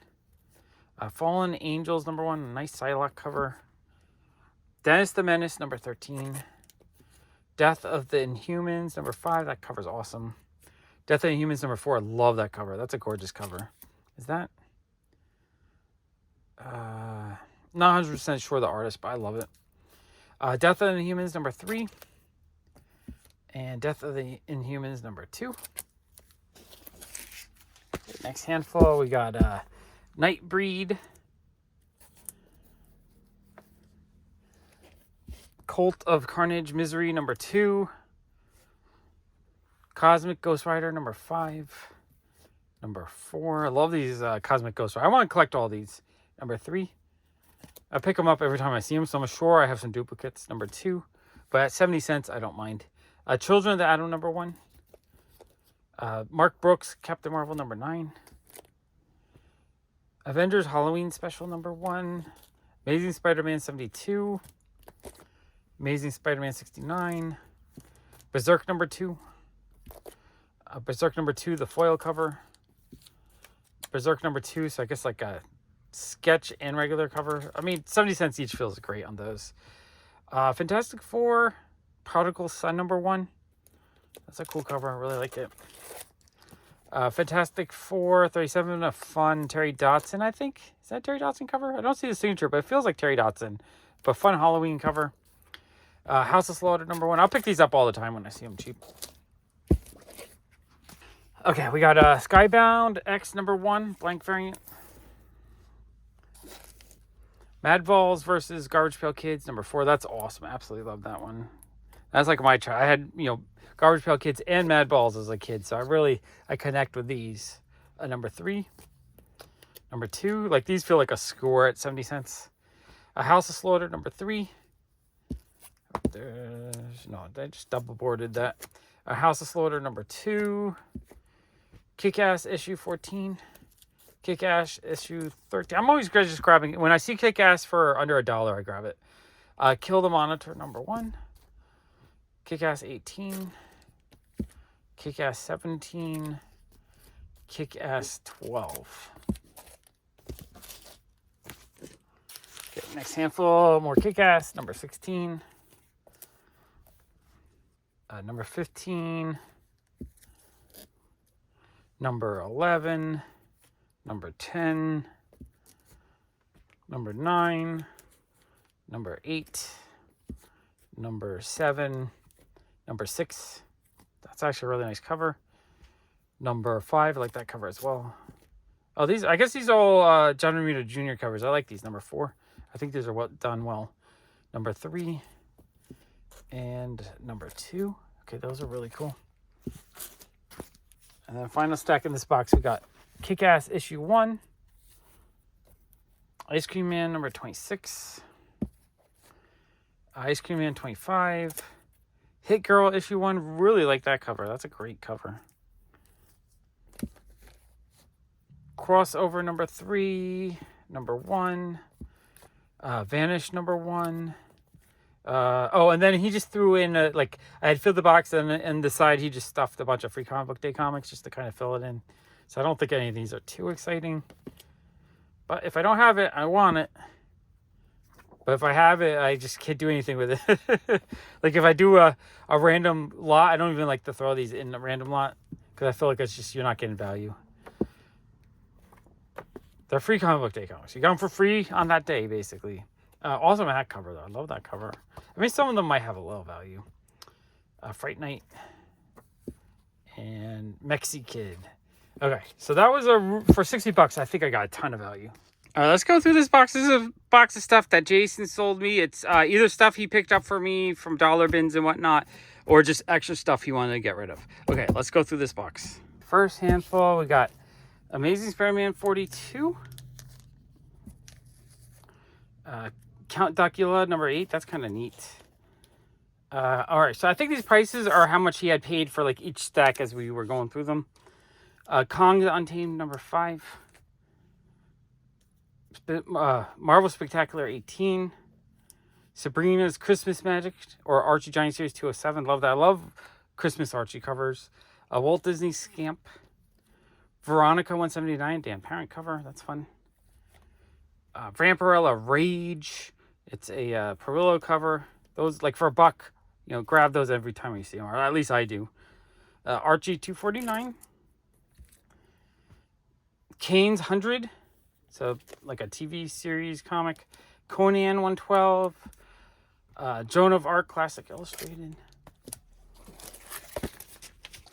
Speaker 2: Fallen Angels number 1. Nice Psylocke cover. Dennis the Menace number 13. Death of the Inhumans number 5. That cover's awesome. Death of the Inhumans number 4. I love that cover. That's a gorgeous cover. Is that? Not 100% sure the artist, but I love it. Death of the Inhumans number 3. And Death of the Inhumans number 2. Next handful, we got Nightbreed. Cult of Carnage Misery number 2. Cosmic Ghost Rider number 5. Number 4. I love these Cosmic Ghost Rider. I want to collect all these. Number 3. I pick them up every time I see them, so I'm sure I have some duplicates. Number 2. But at 70 cents, I don't mind. Children of the Atom number 1. Mark Brooks, Captain Marvel number 9. Avengers Halloween Special number 1. Amazing Spider-Man 72. Amazing Spider-Man 69. Berserk number 2. Berserk number 2, the foil cover. Berserk number 2, so I guess like a sketch and regular cover. I mean, 70 cents each feels great on those. Fantastic Four, Prodigal Son number 1. That's a cool cover. I really like it. Fantastic Four 37, a fun Terry Dodson, I think. Is that Terry Dodson cover? I don't see the signature, but it feels like Terry Dodson. But fun Halloween cover. House of Slaughter number 1. I'll pick these up all the time when I see them cheap. Okay, we got Skybound X number 1, blank variant. Madballs versus Garbage Pail Kids number 4. That's awesome. Absolutely love that one. That's like my child. I had, Garbage Pail Kids and Madballs as a kid, so I connect with these. Number 3. Number 2. Like, these feel like a score at 70 cents. A House of Slaughter number 3. No, I just double boarded that. A House of Slaughter number 2. Kick-Ass issue 14. Kick-Ass issue 13. I'm always just grabbing, when I see Kick-Ass for under $1, I grab it. Kill the Monitor number 1. Kick-Ass 18. Kick-Ass 17. Kick-Ass 12. Okay, next handful, more Kick-Ass, number 16. Number 15. Number 11. Number 10. Number 9. Number 8. Number 7. Number 6. That's actually a really nice cover. Number 5. I like that cover as well. Oh, I guess these are all John Romita Jr. covers. I like these. Number 4. I think these are done well. Number 3 and number 2. Okay, those are really cool. And then final stack in this box, we got Kick-Ass issue 1, Ice Cream Man number 26, Ice Cream Man 25, Hit Girl issue 1. Really like that cover. That's a great cover. Crossover number 3, number 1, Vanish number 1. And then he just threw in I had filled the box, and the side he just stuffed a bunch of free comic book day comics just to kind of fill it in. So I don't think any of these are too exciting. But if I don't have it, I want it. But if I have it, I just can't do anything with it. Like if I do a random lot, I don't even like to throw these in a random lot because I feel like it's just, you're not getting value. They're free comic book day comics. You got them for free on that day, basically. Awesome hat cover, though. I love that cover. I mean, some of them might have a little value. Fright Night and Mexi Kid. Okay, so that was for $60. I think I got a ton of value. All right, let's go through this box. This is a box of stuff that Jason sold me. It's either stuff he picked up for me from dollar bins and whatnot, or just extra stuff he wanted to get rid of. Okay, let's go through this box. First handful, we got Amazing Spider-Man 42. Count Dracula number 8. That's kind of neat. All right, so I think these prices are how much he had paid for like each stack as we were going through them. Kong the Untamed number 5. Marvel Spectacular 18. Sabrina's Christmas Magic or Archie Giant Series 207. Love that. I love Christmas Archie covers. Walt Disney Scamp. Veronica 179. Dan Parent cover. That's fun. Vampirella Rage. It's a Perillo cover. Those, like for $1, grab those every time you see them, or at least I do. Archie 249. Kane's 100. So like a TV series comic. Conan 112. Joan of Arc Classic Illustrated.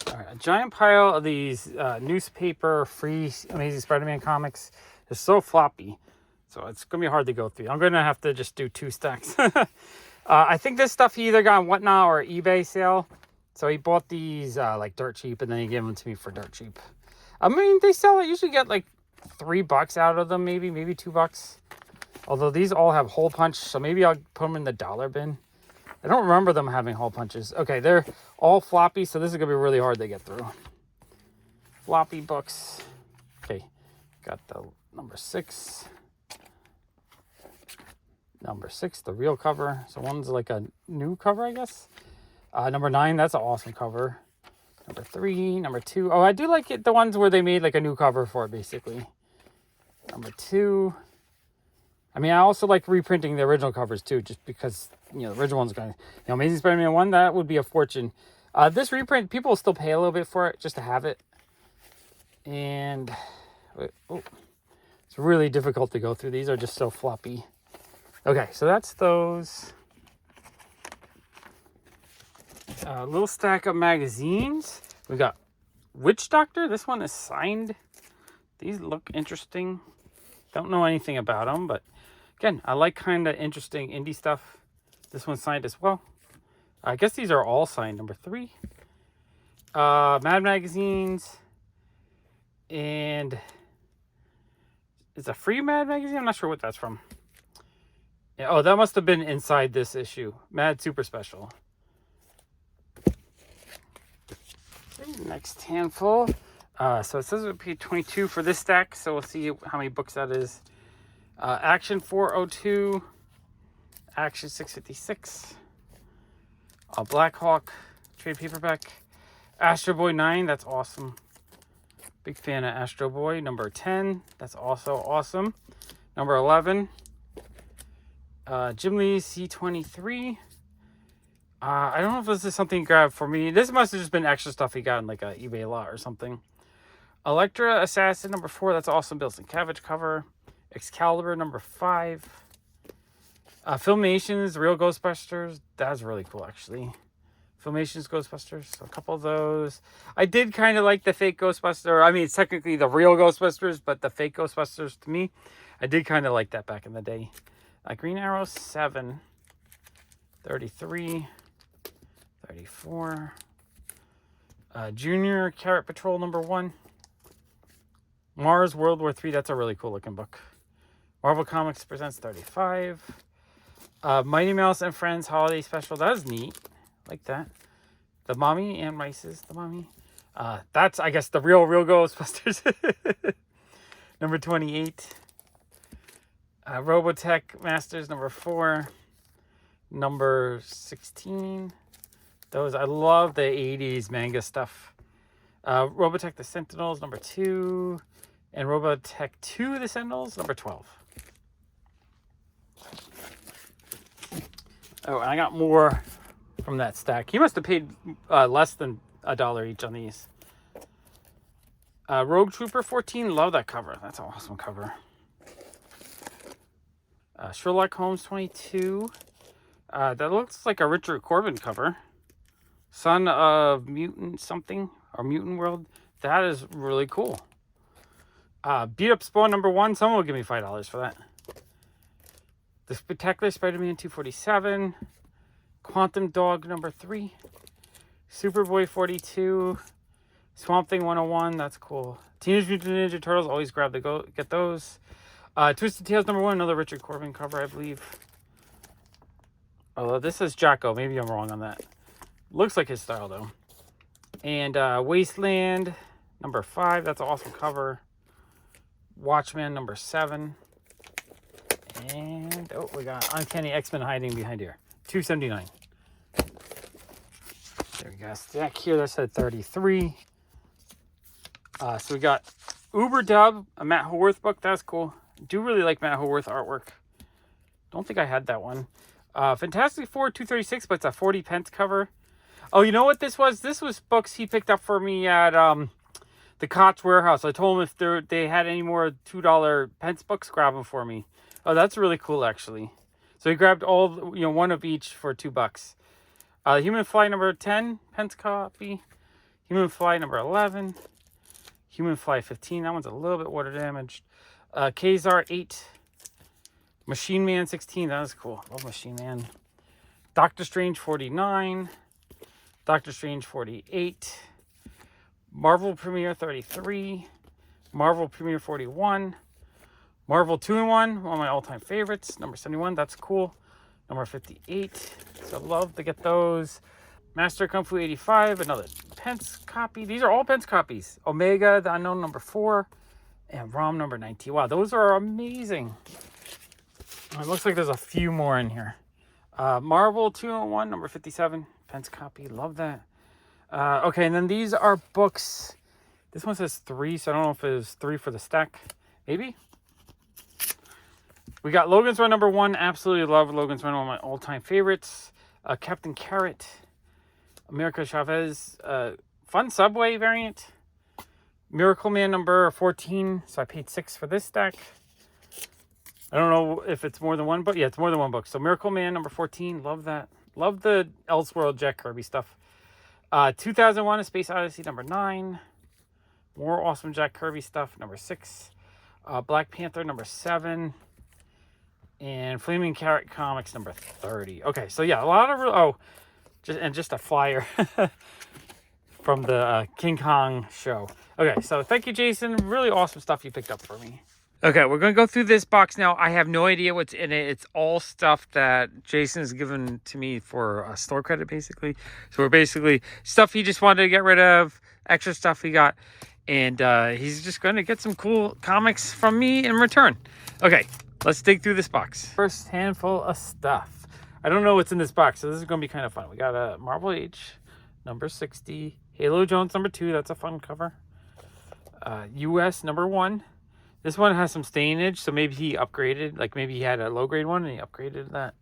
Speaker 2: All right, a giant pile of these newspaper free Amazing Spider-Man comics. They're so floppy. So it's going to be hard to go through. I'm going to have to just do 2 stacks. I think this stuff he either got on Whatnot or eBay sale. So he bought these like dirt cheap, and then he gave them to me for dirt cheap. I mean, they sell it. Usually get like $3 out of them, maybe $2. Although these all have hole punch, so maybe I'll put them in the dollar bin. I don't remember them having hole punches. Okay, they're all floppy, so this is going to be really hard to get through. Floppy books. Okay, got the number 6. Number 6, the real cover. So one's like a new cover, I guess. Number 9, that's an awesome cover. Number 3, number 2. Oh, I do like it, the ones where they made like a new cover for it, basically. Number 2. I mean, I also like reprinting the original covers too, just because, the original one's going to, Amazing Spider-Man 1, that would be a fortune. This reprint, people will still pay a little bit for it just to have it. And, it's really difficult to go through. These are just so floppy. Okay, so that's those. A little stack of magazines. We got Witch Doctor. This one is signed. These look interesting. Don't know anything about them, but again, I like kind of interesting indie stuff. This one's signed as well. I guess these are all signed. Number 3. Mad Magazines. And it's a free Mad Magazine. I'm not sure what that's from. Yeah, oh, that must have been inside this issue. Mad Super Special. Next handful. So it says it would be 22 for this stack, so we'll see how many books that is. Action 402. Action 656. Black Hawk trade paperback. Astro Boy 9, that's awesome. Big fan of Astro Boy. Number 10, that's also awesome. Number 11. Jim Lee C23. I don't know if this is something he grabbed for me. This must have just been extra stuff he got in like a eBay lot or something. Elektra Assassin number 4. That's awesome. Bill Sienkiewicz cover. Excalibur number 5. Filmations Real Ghostbusters. That's really cool, actually. Filmations Ghostbusters. So a couple of those. I did kind of like the fake Ghostbuster. I mean, it's technically the real Ghostbusters, but the fake Ghostbusters to me, I did kind of like that back in the day. Green Arrow 7, 33, 34. Junior Carrot Patrol #1. Mars World War 3. That's a really cool looking book. Marvel Comics Presents 35. Mighty Mouse and Friends Holiday Special. That is neat. Like that. The Mommy and Mice's The Mommy. That's, I guess, the real Ghostbusters. Number 28. Robotech Masters #4. Number 16. Those, I love the 80s manga stuff. Robotech The Sentinels #2. And Robotech 2 The Sentinels #12. Oh, and I got more from that stack. He must have paid less than $1 each on these. Rogue Trooper 14. Love that cover. That's an awesome cover. Sherlock Holmes 22. That looks like a Richard Corbin cover. Son of Mutant something, or Mutant World. That is really cool. Beat Up Spawn #1. Someone will give me $5 for that. The Spectacular Spider-Man 247. Quantum Dog #3. Superboy 42. Swamp Thing 101. That's cool. Teenage Mutant Ninja Turtles. Always get those. Twisted Tales #1. Another Richard Corbin cover, I believe. Although this is Jacko. Maybe I'm wrong on that. Looks like his style, though. And Wasteland #5. That's an awesome cover. Watchmen #7. And, oh, we got Uncanny X-Men hiding behind here. $2.79. There we go. Stack here that said 33. So we got Uber Dub, a Matt Haworth book. That's cool. Do really like Matt Haworth artwork. Don't think I had that one. Fantastic Four 236, but it's a 40 pence cover. Oh, you know what this was? This was books he picked up for me at the Koch Warehouse. I told him if they had any more $2 pence books, grab them for me. Oh, that's really cool, actually. So he grabbed all, one of each for $2. Human Fly #10, pence copy. Human Fly #11. Human Fly 15. That one's a little bit water damaged. Kazar 8. Machine Man 16. That is cool. Love Machine Man. Doctor Strange 49. Doctor Strange 48. Marvel Premiere 33. Marvel Premiere 41. Marvel 2-in-1, one of my all-time favorites. Number 71, that's cool. Number 58, so love to get those. Master Kung Fu 85, another pence copy. These are all pence copies. Omega, the Unknown #4, and ROM #19. Wow, those are amazing. It looks like there's a few more in here. Marvel 2-in-1, number 57, pence copy. Love that. Okay, and then these are books. This one says 3, so I don't know if it was 3 for the stack. Maybe? We got Logan's Run #1. Absolutely love Logan's Run, one of my all-time favorites. Captain Carrot. America Chavez. Fun Subway variant. Miracle Man #14. So I paid 6 for this stack. I don't know if it's more than one book. Yeah, it's more than one book. So Miracle Man #14. Love that. Love the Elseworld Jack Kirby stuff. 2001 A Space Odyssey #9. More awesome Jack Kirby stuff. #6. Black Panther #7. And Flaming Carrot Comics #30. Okay, so yeah, a lot of just a flyer from the King Kong show. Okay, so thank you, Jason. Really awesome stuff you picked up for me.
Speaker 1: Okay, we're going to go through this box now. I have no idea what's in it. It's all stuff that Jason has given to me for a store credit, basically. So we're basically stuff he just wanted to get rid of, extra stuff he got, and he's just going to get some cool comics from me in return. Okay, let's dig through this box. First handful of stuff. I don't know what's in this box, so this is going to be kind of fun. We got a Marvel H, #60. Halo Jones #2. That's a fun cover. US #1. This one has some stainage, so maybe he upgraded. Like maybe he had a low-grade one and he upgraded that.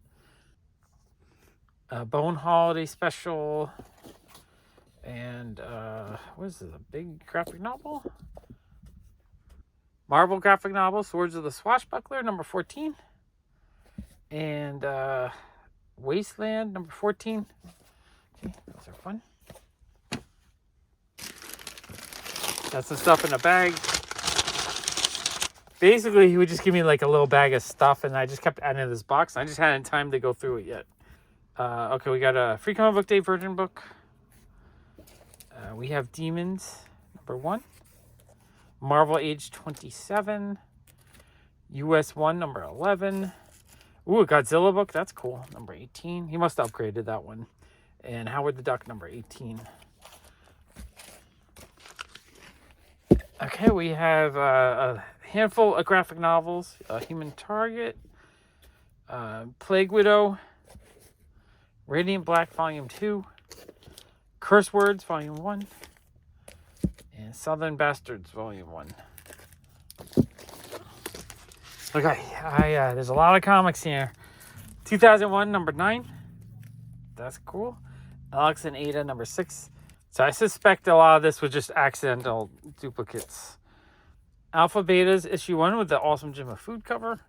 Speaker 1: Bone Holiday Special. And, what is this? A big graphic novel? Marvel graphic novel, Swords of the Swashbuckler, #14. And Wasteland, #14. Okay, those are fun. That's the stuff in the bag.
Speaker 2: Basically, he would just give me like a little bag of stuff, and I just kept adding to this box. I just hadn't time to go through it yet. Okay, we got a Free Comic Book Day Virgin book. We have Demons, number 1. Marvel Age 27. US 1, number 11. Ooh, a Godzilla book. That's cool. Number 18. He must have upgraded that one. And Howard the Duck, number 18. Okay, we have a handful of graphic novels. Human Target. Plague Widow. Radiant Black, Volume 2. Curse Words, Volume 1. And Southern Bastards, Volume 1. Okay, there's a lot of comics here. 2001, number 9. That's cool. Alex and Ada, number 6. So I suspect a lot of this was just accidental duplicates. Alpha Betas, issue 1 with the awesome Jim of Food cover.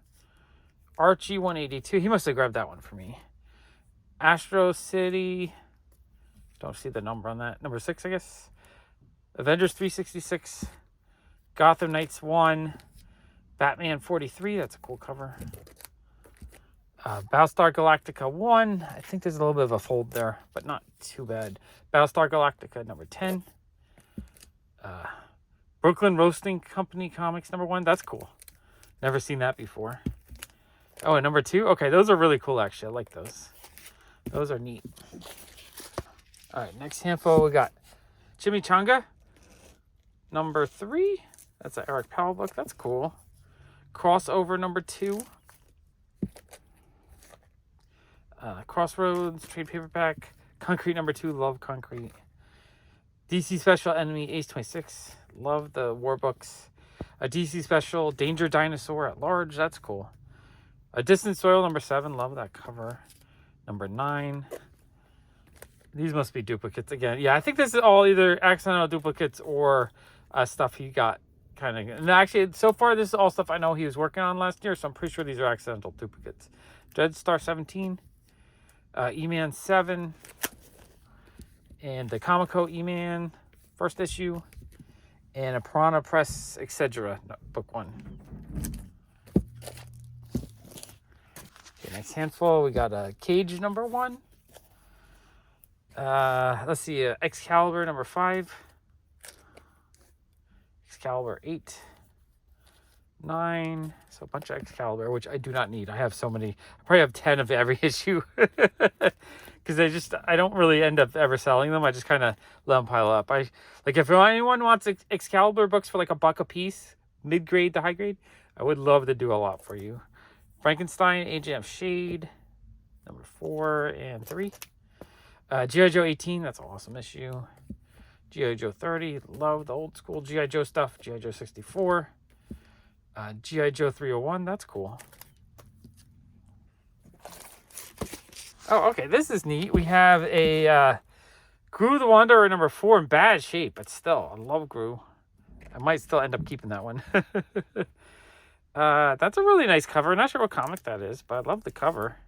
Speaker 2: Archie 182. He must have grabbed that one for me. Astro City. Don't see the number on that. Number 6, I guess. Avengers 366. Gotham Knights 1. Batman 43. That's a cool cover. Battlestar Galactica 1. I think there's a little bit of a fold there, but not too bad. Battlestar Galactica number 10. Brooklyn Roasting Company Comics number 1. That's cool. Never seen that before. Oh, and number 2. Okay, those are really cool, actually. I like those. Those are neat. All right, next handful, we got Chimichanga, number 3. That's an Eric Powell book. That's cool. Crossover, number 2. Crossroads, trade paperback. Concrete, number 2. Love Concrete. DC Special Enemy, Ace 26. Love the war books. A DC Special, Danger Dinosaur at Large. That's cool. A Distant Soil, number 7. Love that cover. Number 9. These must be duplicates again. Yeah, I think this is all either accidental duplicates or stuff he got kind of. And actually, so far, this is all stuff I know he was working on last year, so I'm pretty sure these are accidental duplicates. Dreadstar 17, E-Man 7, and the Comico E-Man first issue, and a Piranha Press, etc. book 1. Okay, next handful, we got a Cage number 1. Let's see, Excalibur number 5. Excalibur 8. 9. So a bunch of Excalibur, which I do not need. I have so many. I probably have 10 of every issue. Because I don't really end up ever selling them. I just kind of let them pile up. If anyone wants Excalibur books for like $1 a piece, mid-grade to high-grade, I would love to do a lot for you. Frankenstein, Agent of Shade, number 4 and 3. G.I. Joe 18, that's an awesome issue. G.I. Joe 30, love the old school G.I. Joe stuff. G.I. Joe 64. G.I. Joe 301, that's cool. Oh, okay, this is neat. We have a Gru the Wanderer number 4 in bad shape, but still, I love Gru. I might still end up keeping that one. That's a really nice cover. Not sure what comic that is, but I love the cover.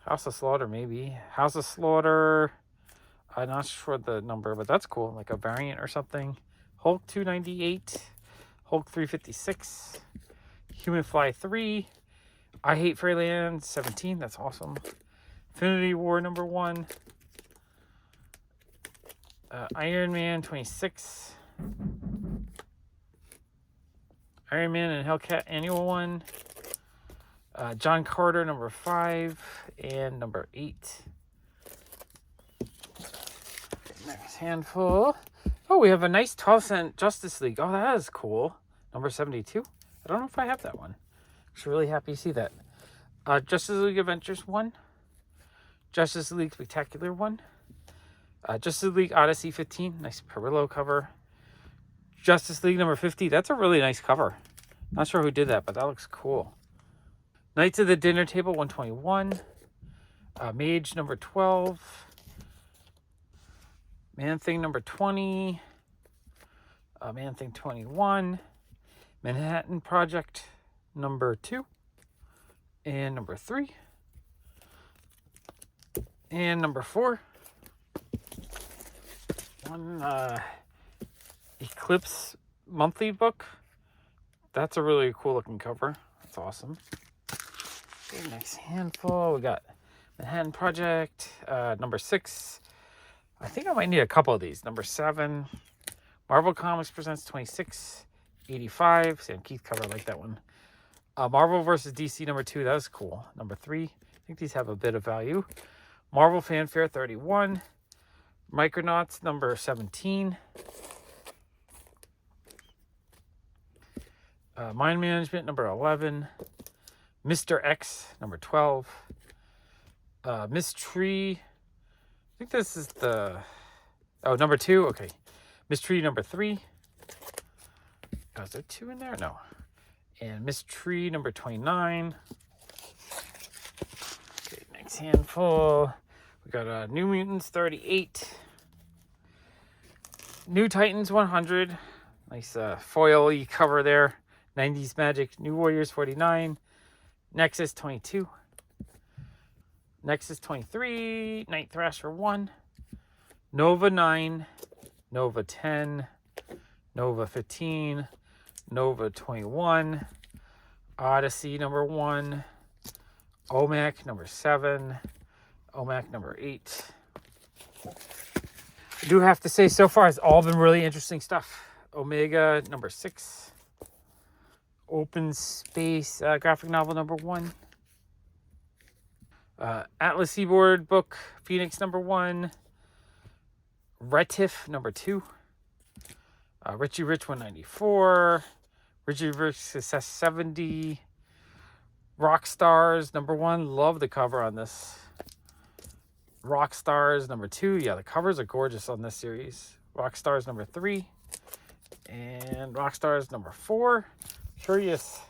Speaker 2: House of Slaughter, maybe. House of Slaughter. I'm not sure the number, but that's cool. Like a variant or something. Hulk 298. Hulk 356. Human Fly 3. I Hate Fairyland 17. That's awesome. Infinity War number 1. Iron Man 26. Iron Man and Hellcat Annual 1. John Carter number 5 and number 8. Next handful. Oh, we have a nice 12-cent Justice League. Oh, that is cool. Number 72. I don't know if I have that one. Actually, really happy to see that. Justice League Adventures 1. Justice League Spectacular 1. Justice League Odyssey 15. Nice Perillo cover. Justice League number 50. That's a really nice cover. Not sure who did that, but that looks cool. Knights of the Dinner Table 121. Mage number 12. Man-Thing number 20. Man-Thing 21. Manhattan Project number 2. And number 3. And number 4. One Eclipse monthly book. That's a really cool looking cover. That's awesome. Okay, next handful, we got Manhattan Project, number 6. I think I might need a couple of these. Number 7, Marvel Comics Presents 2685. Sam Keith cover, I like that one. Marvel versus DC number 2, that was cool. Number 3, I think these have a bit of value. Marvel Fanfare 31. Micronauts number 17. Mind Management number 11. Mr. X number 12. Miss Tree, I think this is the, oh, number 2, okay. Miss Tree number 3. Oh, is there 2 in there? No. And Miss Tree number 29. Okay, next handful. We got New Mutants 38. New Titans 100. Nice foil-y cover there. 90s Magic. New Warriors 49. Nexus 22. Nexus 23. Night Thrasher 1. Nova 9. Nova 10. Nova 15. Nova 21. Odyssey number 1. OMAC number 7. OMAC number 8. I do have to say, so far it's all been really interesting stuff. Omega number 6. Open Space graphic novel number 1. Atlas Seaboard book Phoenix number 1. Retif number 2. Richie Rich 194. Richie Rich Success 70. Rock Stars number 1. Love the cover on this. Rock Stars number 2. Yeah, the covers are gorgeous on this series. Rock Stars number 3. And Rock Stars number 4. Curious.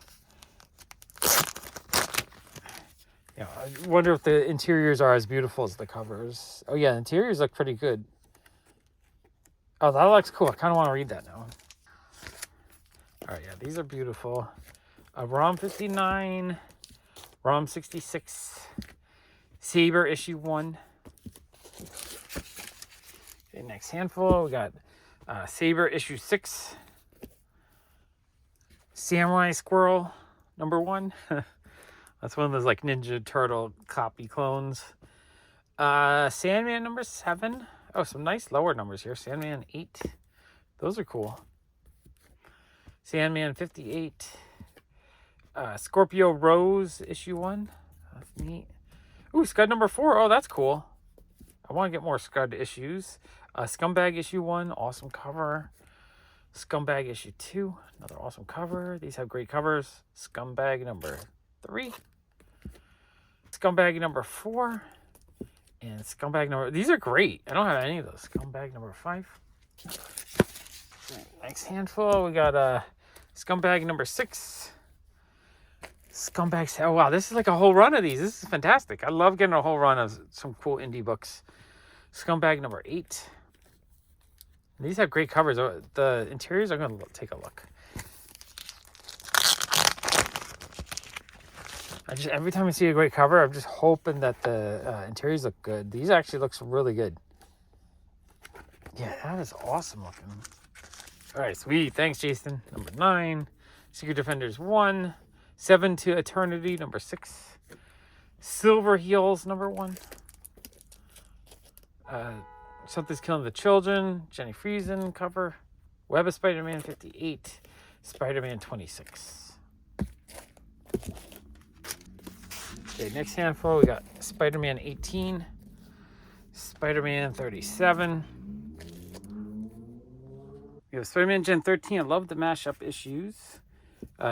Speaker 2: Yeah, I wonder if the interiors are as beautiful as the covers. Oh yeah, the interiors look pretty good. Oh, that looks cool. I kind of want to read that now. All right, yeah, these are beautiful. ROM 59, ROM 66, Saber issue 1. Okay, next handful, we got Saber issue 6, Samurai Squirrel number 1. That's one of those like Ninja Turtle copy clones. Sandman number 7. Oh, some nice lower numbers here. Sandman 8. Those are cool. Sandman 58. Scorpio Rose issue 1. That's neat. Ooh, Scud number 4. Oh, that's cool. I want to get more Scud issues. Scumbag issue 1. Awesome cover. Scumbag issue 2. Another awesome cover. These have great covers. Scumbag number 3. Scumbag number 4. And Scumbag number... These are great. I don't have any of those. Scumbag number 5. Next handful. We got Scumbag number 6. Scumbag... Oh, wow. This is like a whole run of these. This is fantastic. I love getting a whole run of some cool indie books. Scumbag number 8. These have great covers. The interiors are going to take a look. Every time I see a great cover, I'm just hoping that the interiors look good. These actually looks really good. Yeah, that is awesome looking. All right, sweet. Thanks, Jason. Number 9. Secret Defenders 1. 7 to Eternity, number 6. Silver Heels, number 1. Something's Killing the Children. Jenny Friesen cover. Web of Spider-Man 58. Spider-Man 26. Okay, next handful, we got Spider-Man 18, Spider-Man 37. We have Spider-Man Gen 13. I love the mashup issues.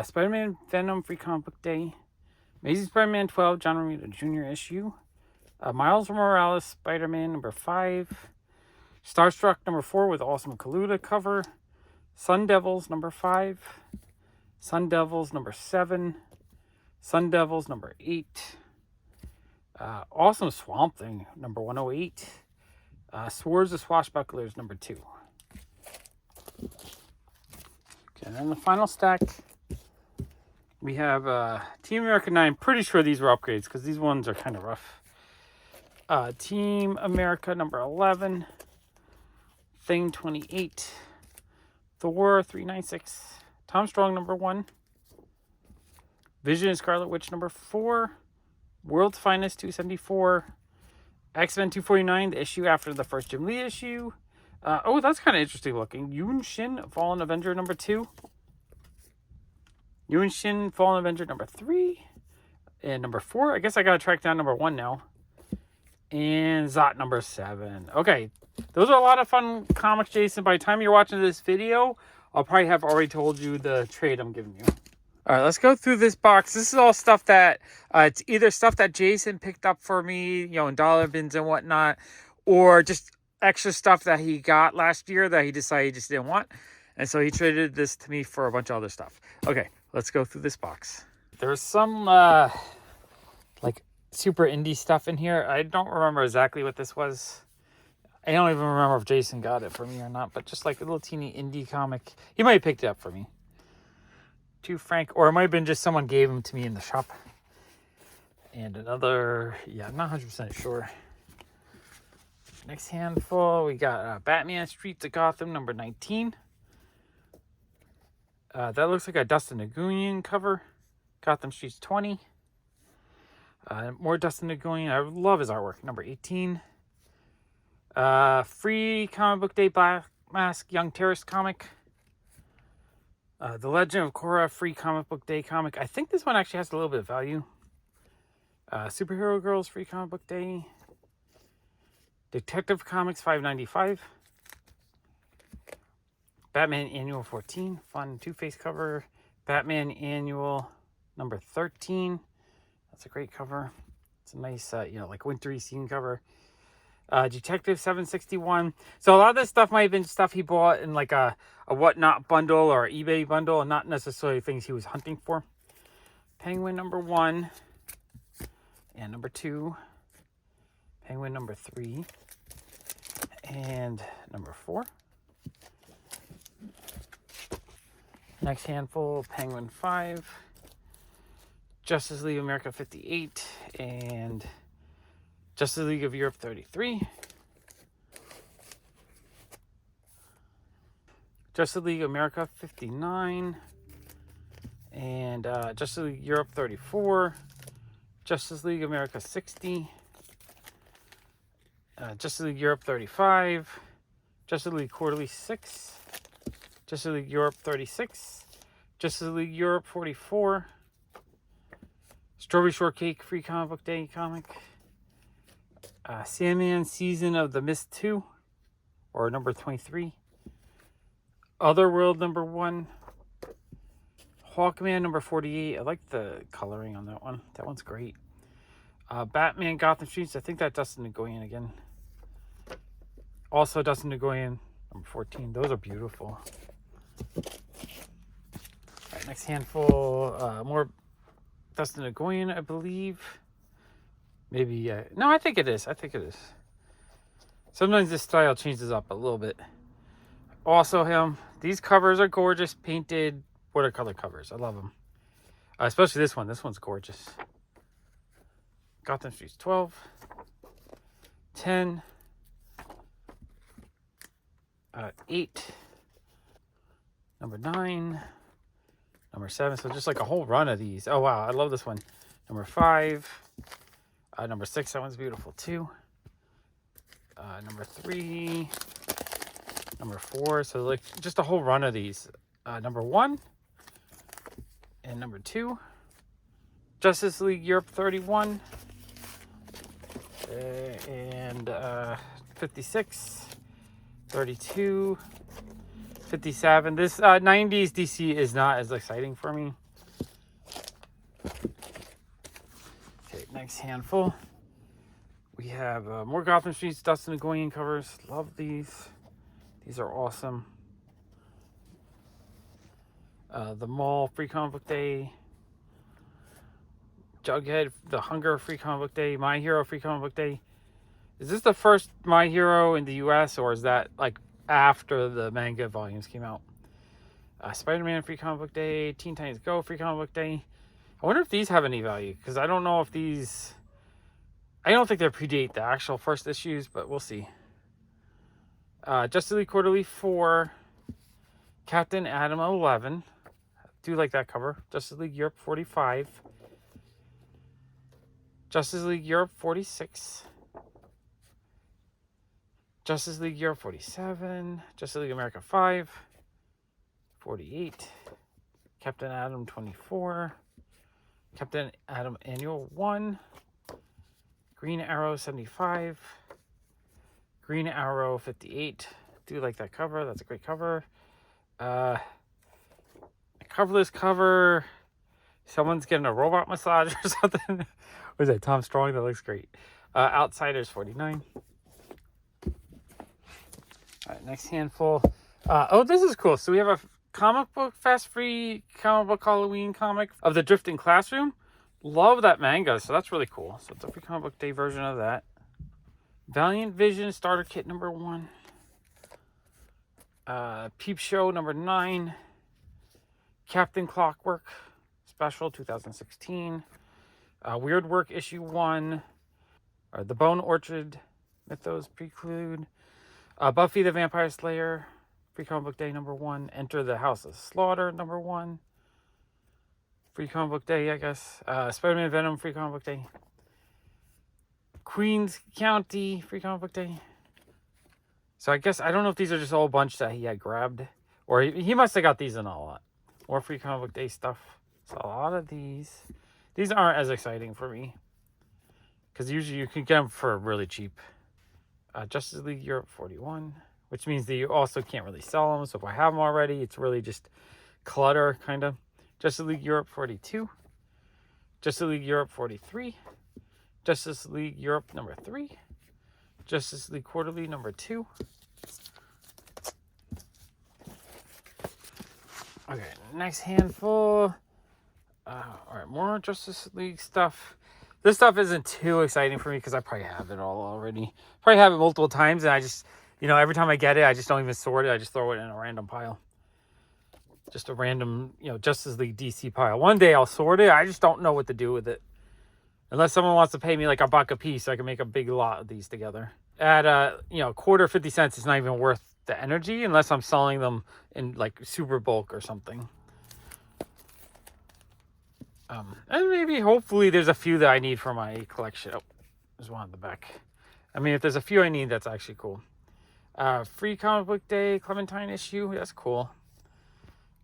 Speaker 2: Spider-Man Venom Free Comic Book Day. Amazing Spider-Man 12, John Romita Jr. issue. Miles Morales Spider-Man number 5. Starstruck number 4 with awesome Kaluta cover. Sun Devils number 5. Sun Devils number 7. Sun Devils number 8. Awesome Swamp Thing number 108. Swords of Swashbucklers number 2. Okay, and then the final stack, we have Team America 9. Pretty sure these were upgrades because these ones are kind of rough. Team America number 11. Thing 28. Thor 396. Tom Strong number 1. Vision and Scarlet Witch number 4. World's Finest 274. X-Men 249, the issue after the first Jim Lee issue. Oh, that's kind of interesting looking. Yoon Shin, Fallen Avenger number 2. Yoon Shin, Fallen Avenger number 3. And number 4. I guess I got to track down number 1 now. And Zot number 7. Okay, those are a lot of fun comics, Jason. By the time you're watching this video, I'll probably have already told you the trade I'm giving you.
Speaker 1: All right, let's go through this box. This is all stuff that, it's either stuff that Jason picked up for me, in dollar bins and whatnot, or just extra stuff that he got last year that he decided he just didn't want. And so he traded this to me for a bunch of other stuff. Okay, let's go through this box.
Speaker 2: There's some, like, super indie stuff in here. I don't remember exactly what this was. I don't even remember if Jason got it for me or not, but just like a little teeny indie comic. He might have picked it up for me. To Frank, or it might have been just someone gave him to me in the shop. And another, yeah, I'm not 100% sure. Next handful, we got Batman Streets of Gotham number 19. That looks like a Dustin Nguyen cover. Gotham Streets 20. More Dustin Nguyen. I love his artwork. Number 18. Free Comic Book Day Black Mask Young Terrorist comic. The Legend of Korra Free Comic Book Day comic. I think this one actually has a little bit of value. Superhero Girls Free Comic Book Day. Detective Comics $5.95. Batman Annual 14. Fun Two-Face cover. Batman Annual number 13. That's a great cover. It's a nice, like wintry scene cover. Detective 761. So a lot of this stuff might have been stuff he bought in like a Whatnot bundle or eBay bundle, and not necessarily things he was hunting for. Penguin number 1 and number 2. Penguin number 3 and number 4. Next handful, Penguin 5. Justice League of America 58 and Justice League of Europe 33. Justice League America 59. And Justice League Europe 34. Justice League America 60. Justice League Europe 35. Justice League Quarterly 6. Justice League Europe 36. Justice League Europe 44. Strawberry Shortcake Free Comic Book Day comic. Sandman Season of the Mist 2, or number 23. Otherworld number 1. Hawkman number 48. I like the coloring on that one. That one's great. Batman Gotham Streets. I think that's Dustin Nguyen again. Also Dustin Nguyen number 14. Those are beautiful. All right, next handful. More Dustin Nguyen, I believe. Maybe, no, I think it is. Sometimes this style changes up a little bit. Also him. These covers are gorgeous. Painted watercolor covers. I love them. Especially this one. This one's gorgeous. Gotham Streets 12. 10. 8. Number 9. Number 7. So just like a whole run of these. Oh, wow. I love this one. Number 5. Number 6, that one's beautiful too. Number 3, number 4, so like just a whole run of these. Number 1 and number 2. Justice League Europe 31 and 56, 32, 57. This 90s DC is not as exciting for me. Next handful, we have more Gotham Streets Dustin Nguyen covers. Love these. These are awesome. The Mall Free Comic Book Day. Jughead The Hunger Free Comic Book Day. My Hero Free Comic Book Day. Is this the first My Hero in the US, or is that like after the manga volumes came out? Spider-Man Free Comic Book Day. Teen Titans Go Free Comic Book Day. I wonder if these have any value, because I don't know if these... I don't think they predate the actual first issues, but we'll see. Justice League Quarterly 4. Captain Atom 11. Do like that cover. Justice League Europe 45. Justice League Europe 46. Justice League Europe 47. Justice League America 5. 48. Captain Atom 24. Captain Atom Annual 1. Green Arrow 75. Green Arrow 58. Do like that cover. That's a great cover. Coverless cover. Someone's getting a robot massage or something. What is that? Tom Strong? That looks great. Outsiders 49. All right, next handful. Oh, this is cool. So we have a comic book fast free comic book Halloween comic of the Drifting Classroom. Love that manga, so that's really cool. So it's a free comic book day version of that. Valiant Vision starter kit number 1. Peep Show number 9. Captain Clockwork special 2016. Weird Work issue 1. The Bone Orchard Mythos Prelude. Buffy the Vampire Slayer free comic book day number 1. Enter the House of Slaughter number 1. Free comic book day, I guess. Spider-Man Venom free comic book day. Queens County free comic book day. So I guess I don't know if these are just all a bunch that he had grabbed, or he must have got these in a lot. More free comic book day stuff. So a lot of these aren't as exciting for me, because usually you can get them for really cheap. Justice League Europe 41, which means that you also can't really sell them. So if I have them already, it's really just clutter, kind of. Justice League Europe 42. Justice League Europe 43. Justice League Europe number 3. Justice League Quarterly number 2. Okay, next handful. All right, more Justice League stuff. This stuff isn't too exciting for me because I probably have it all already. Probably have it multiple times, and I just, every time I get it, I just don't even sort it. I just throw it in a random pile. Just a random, Justice League DC pile. One day I'll sort it. I just don't know what to do with it. Unless someone wants to pay me like $1 a piece, so I can make a big lot of these together. At quarter 50 cents, it's not even worth the energy unless I'm selling them in like super bulk or something. And maybe hopefully there's a few that I need for my collection. Oh, there's one on the back. I mean, if there's a few I need, that's actually cool. Free comic book day, Clementine issue. That's cool.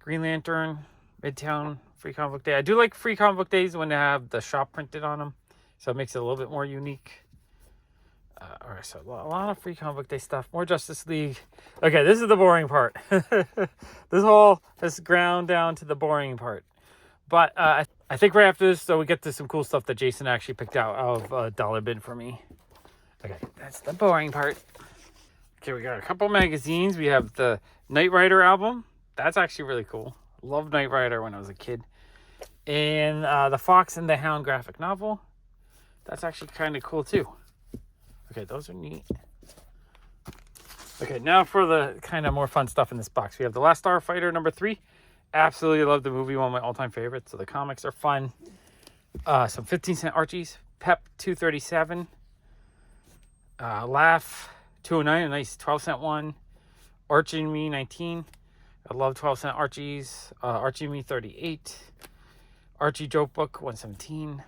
Speaker 2: Green Lantern, Midtown, free comic book day. I do like free comic book days when they have the shop printed on them. So it makes it a little bit more unique. All right, so a lot of free comic book day stuff. More Justice League. Okay, this is the boring part. This whole has ground down to the boring part. But I think right after this, so we get to some cool stuff that Jason actually picked out of a dollar bid for me. Okay, that's the boring part. Okay, we got a couple magazines. We have the Knight Rider album. That's actually really cool. Loved Knight Rider when I was a kid. And the Fox and the Hound graphic novel. That's actually kind of cool too. Okay, those are neat. Okay, now for the kind of more fun stuff in this box. We have The Last Starfighter number 3. Absolutely love the movie, one of my all-time favorites. So the comics are fun. Some 15-cent Archies. Pep 237. Laugh 209, a nice 12-cent one. Archie and Me 19. I love 12-cent Archies. Archie and Me 38. Archie Joke Book 117.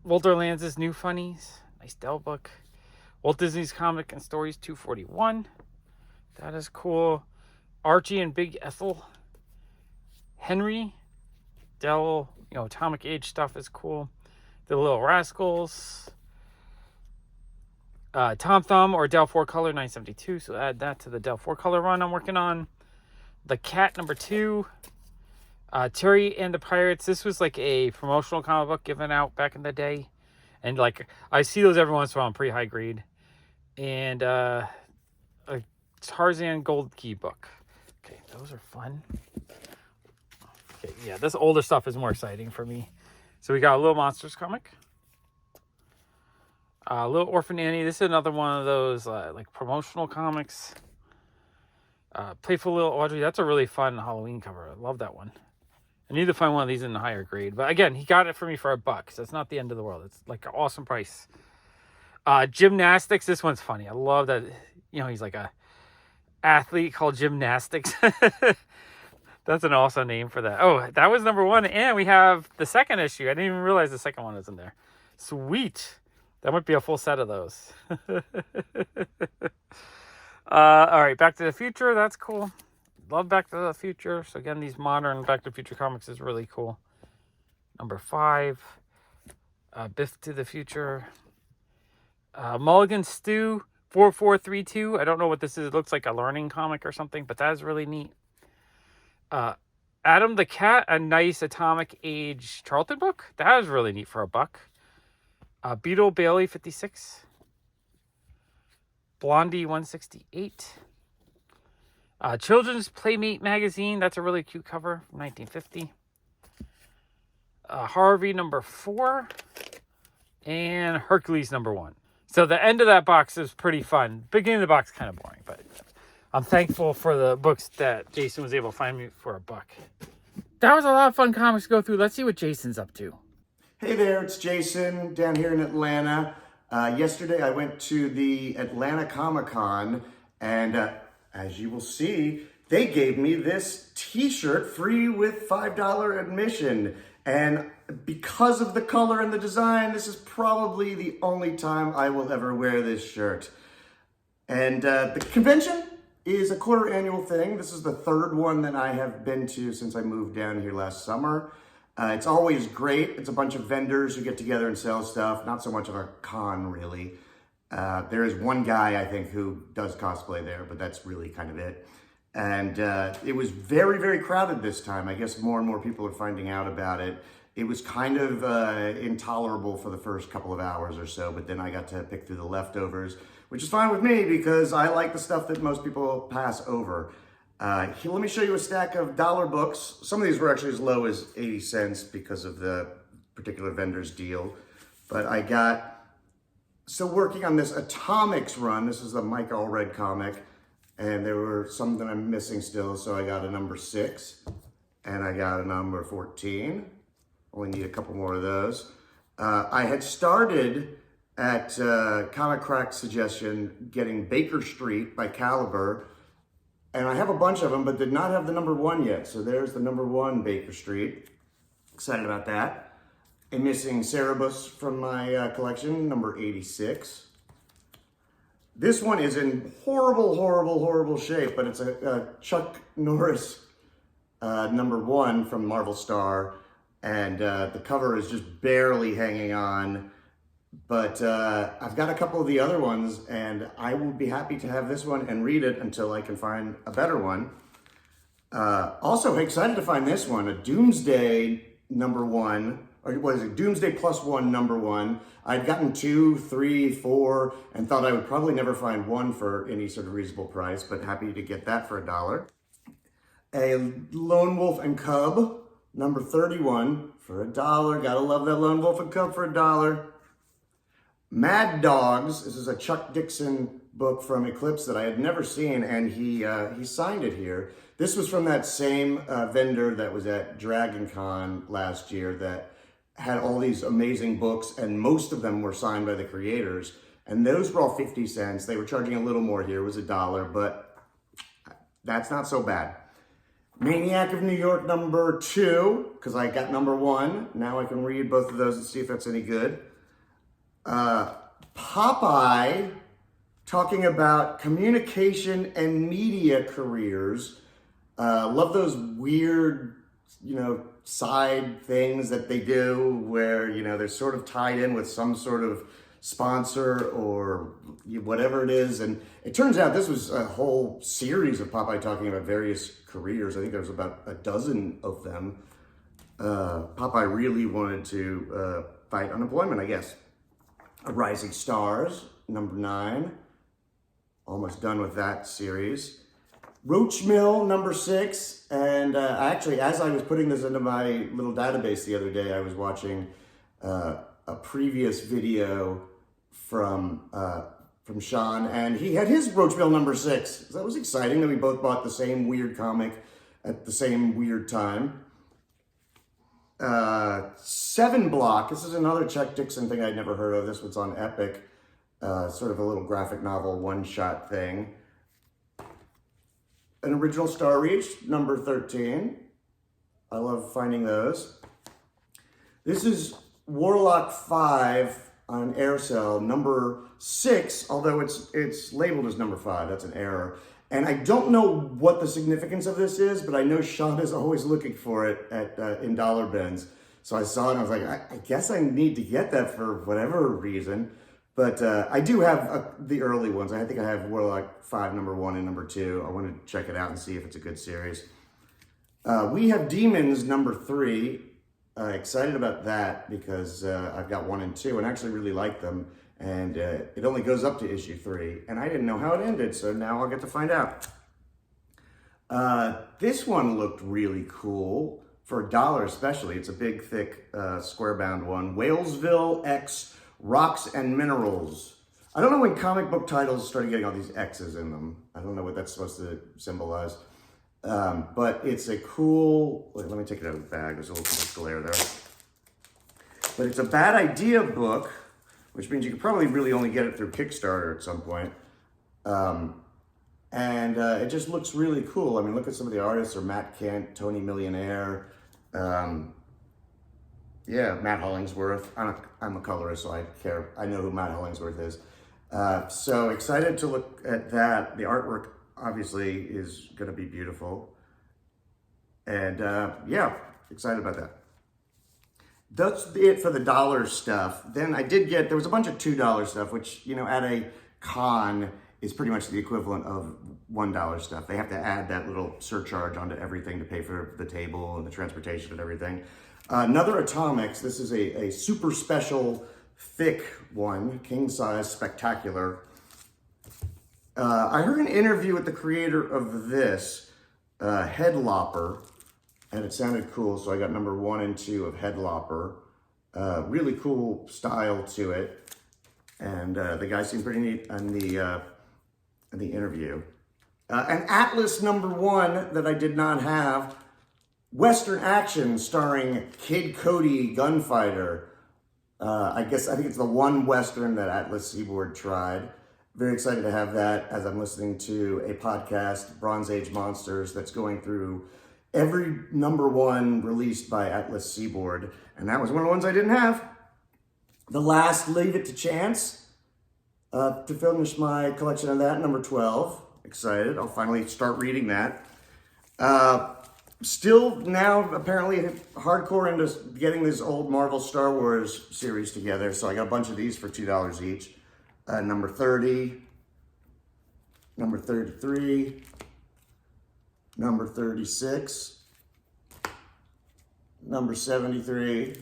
Speaker 2: Walter Lanz's New Funnies. Nice Dell book. Walt Disney's Comic and Stories 241. That is cool. Archie and Big Ethel. Henry. Dell, Atomic Age stuff is cool. The Little Rascals. Tom Thumb or Dell 4-Color 972. So add that to the Dell 4-Color run I'm working on. The Cat number 2. Terry and the Pirates. This was like a promotional comic book given out back in the day. And like I see those every once in a while on pretty high grade. And a Tarzan Gold Key book. Okay, those are fun. Okay, yeah, this older stuff is more exciting for me. So we got a Little Monsters comic. Little Orphan Annie. This is another one of those like promotional comics. Playful Little Audrey. That's a really fun Halloween cover. I love that one. I need to find one of these in a higher grade. But again, he got it for me for $1. So it's not the end of the world. It's like an awesome price. Gymnastics. This one's funny. I love that. He's like a athlete called Gymnastics. That's an awesome name for that. Oh, that was number 1, and we have the second issue. I didn't even realize the second one was in there. Sweet. That might be a full set of those. All right, Back to the Future. That's cool. Love Back to the Future. So again, these modern Back to the Future comics is really cool. Number 5, Biff to the Future. Mulligan Stew 4432. I don't know what this is. It looks like a learning comic or something, but that is really neat. Adam the Cat, a nice Atomic Age Charlton book. That was really neat for $1. Beetle Bailey 56. Blondie 168. Children's Playmate magazine. That's a really cute cover from 1950. Harvey number 4. And Hercules number 1. So the end of that box is pretty fun. Beginning of the box kind of boring, but I'm thankful for the books that Jason was able to find me for $1. That was a lot of fun comics to go through. Let's see what Jason's up to.
Speaker 3: Hey there, it's Jason down here in Atlanta. Yesterday I went to the Atlanta ComicCon, and as you will see, they gave me this t-shirt free with $5 admission. And because of the color and the design, this is probably the only time I will ever wear this shirt. And the convention is a quarter annual thing. This is the 3rd one that I have been to since I moved down here last summer. It's always great. It's a bunch of vendors who get together and sell stuff. Not so much of a con, really. There is one guy, I think, who does cosplay there, but that's really kind of it. And it was very, very crowded this time. I guess more and more people are finding out about it. It was kind of intolerable for the first couple of hours or so, but then I got to pick through the leftovers, which is fine with me because I like the stuff that most people pass over. Here, let me show you a stack of dollar books. Some of these were actually as low as 80 cents because of the particular vendor's deal. But I got, still working on this Atomics run. This is the Mike Allred comic. And there were some that I'm missing still, so I got a number 6. And I got a number 14. Only need a couple more of those. I had started at Comic Crack's suggestion getting Baker Street by Caliber. And I have a bunch of them, but did not have the number 1 yet. So there's the number 1 Baker Street. Excited about that. A missing Cerebus from my collection, number 86. This one is in horrible, horrible, horrible shape, but it's a Chuck Norris number 1 from Marvel Star. And the cover is just barely hanging on. But I've got a couple of the other ones, and I will be happy to have this one and read it until I can find a better one. Also excited to find this one, a Doomsday number 1, or what is it, Doomsday +1 number 1. I'd gotten 2, 3, 4, and thought I would probably never find one for any sort of reasonable price, but happy to get that for $1. A Lone Wolf and Cub, number 31, for $1. Gotta love that Lone Wolf and Cub for $1. Mad Dogs, this is a Chuck Dixon book from Eclipse that I had never seen, and he signed it here. This was from that same vendor that was at Dragon Con last year that had all these amazing books, and most of them were signed by the creators. And those were all 50 cents. They were charging a little more here. It was $1, but that's not so bad. Maniac of New York number 2, because I got number 1. Now I can read both of those and see if that's any good. Popeye, talking about communication and media careers. Love those weird, side things that they do where, they're sort of tied in with some sort of sponsor or whatever it is. And it turns out this was a whole series of Popeye talking about various careers. I think there was about a dozen of them. Popeye really wanted to fight unemployment, I guess. Rising Stars, number 9. Almost done with that series. Roach Mill, number 6. And actually, as I was putting this into my little database the other day, I was watching a previous video from Sean, and he had his Roach Mill number 6. So that was exciting that we both bought the same weird comic at the same weird time. 7 Block. This is another Chuck Dixon thing I'd never heard of. This one's on Epic. Sort of a little graphic novel one-shot thing. an original Star Reach, number 13. I love finding those. This is Warlock 5 on Aircel, number 6, although it's labeled as number 5. That's an error. And I don't know what the significance of this is, but I know Sean is always looking for it in dollar bins. So I saw it and I was like, I guess I need to get that for whatever reason. But I do have the early ones. I think I have Warlock 5, number 1 and number 2. I want to check it out and see if it's a good series. We have Demons, number 3. Excited about that because I've got 1 and 2 and actually really like them. And it only goes up to issue 3. And I didn't know how it ended, so now I'll get to find out. This one looked really cool for $1 especially. It's a big, thick, square-bound one. Whalesville X Rocks and Minerals. I don't know when comic book titles started getting all these X's in them. I don't know what that's supposed to symbolize. But it's a cool, wait, let me take it out of the bag. There's a little glare there. But it's a bad idea book, which means you could probably really only get it through Kickstarter at some point. It just looks really cool. I mean, look at some of the artists. Are Matt Kent, Tony Millionaire, yeah, Matt Hollingsworth. I'm a colorist, so I know who Matt Hollingsworth is. So excited to look at that. The artwork obviously is going to be beautiful. And yeah, excited about that. That's it for the dollar stuff. Then I did get, there was a bunch of $2 stuff, which, you know, at a con is pretty much the equivalent of $1 stuff. They have to add that little surcharge onto everything to pay for the table and the transportation and everything. Another Atomics, this is a super special thick one, king size, spectacular. I heard an interview with the creator of this, Headlopper, and it sounded cool, so I got number 1 and 2 of Headlopper. Really cool style to it, and the guy seemed pretty neat in the interview. An Atlas number 1 that I did not have, Western Action starring Kid Cody Gunfighter. I think it's the one Western that Atlas Seaboard tried. Very excited to have that as I'm listening to a podcast, Bronze Age Monsters, that's going through every number 1 released by Atlas Seaboard. And that was one of the ones I didn't have. The last, Leave It to Chance, to finish my collection of that, number 12. Excited, I'll finally start reading that. Still now apparently hardcore into getting this old Marvel Star Wars series together. So I got a bunch of these for $2 each. Number 30, number 33, number 36, number 73,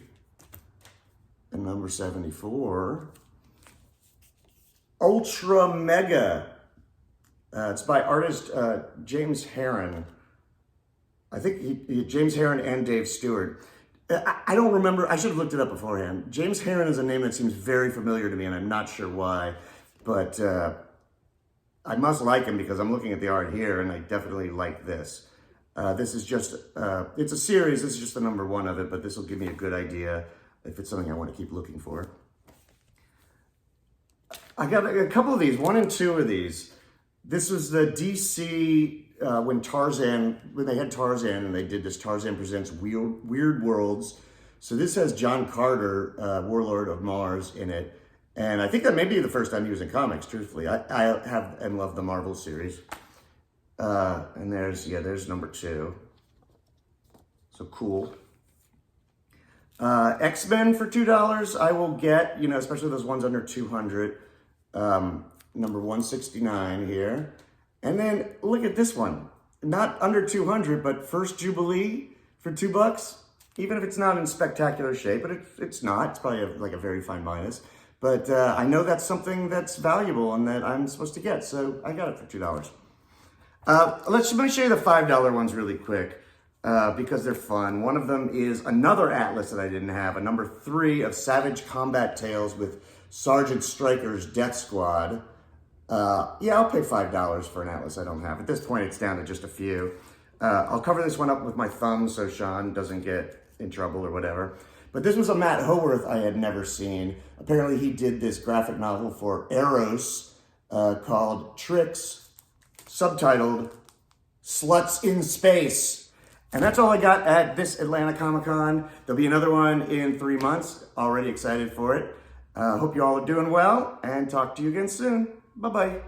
Speaker 3: and number 74. Ultra Mega. It's by artist James Herron. I think James Herron and Dave Stewart. I don't remember, I should have looked it up beforehand. James Herron is a name that seems very familiar to me, and I'm not sure why, but I must like him because I'm looking at the art here, and I definitely like this. This is just, it's a series, this is just the number 1 of it, but this will give me a good idea if it's something I want to keep looking for. I got a couple of these, 1 and 2 of these. This was the DC, when they had Tarzan and they did this Tarzan Presents Weird Worlds. So this has John Carter, Warlord of Mars, in it. And I think that may be the first time he was in comics, truthfully. I have and love the Marvel series. And there's number 2. So cool. X-Men for $2, I will get, you know, especially those ones under 200. Number 169 here. And then look at this one. Not under 200, but First Jubilee for $2. Even if it's not in spectacular shape, but it's not. It's probably like a very fine minus. But I know that's something that's valuable and that I'm supposed to get. So I got it for $2. Let me show you the $5 ones really quick because they're fun. One of them is another Atlas that I didn't have. A number 3 of Savage Combat Tales with Sergeant Stryker's Death Squad. Yeah, I'll pay $5 for an Atlas I don't have. At this point, it's down to just a few. I'll cover this one up with my thumb so Sean doesn't get in trouble or whatever. But this was a Matt Howarth I had never seen. Apparently, he did this graphic novel for Eros called Tricks, subtitled Sluts in Space. And that's all I got at this Atlanta Comic-Con. There'll be another one in 3 months. Already excited for it. Hope you all are doing well, and talk to you again soon. Bye-bye.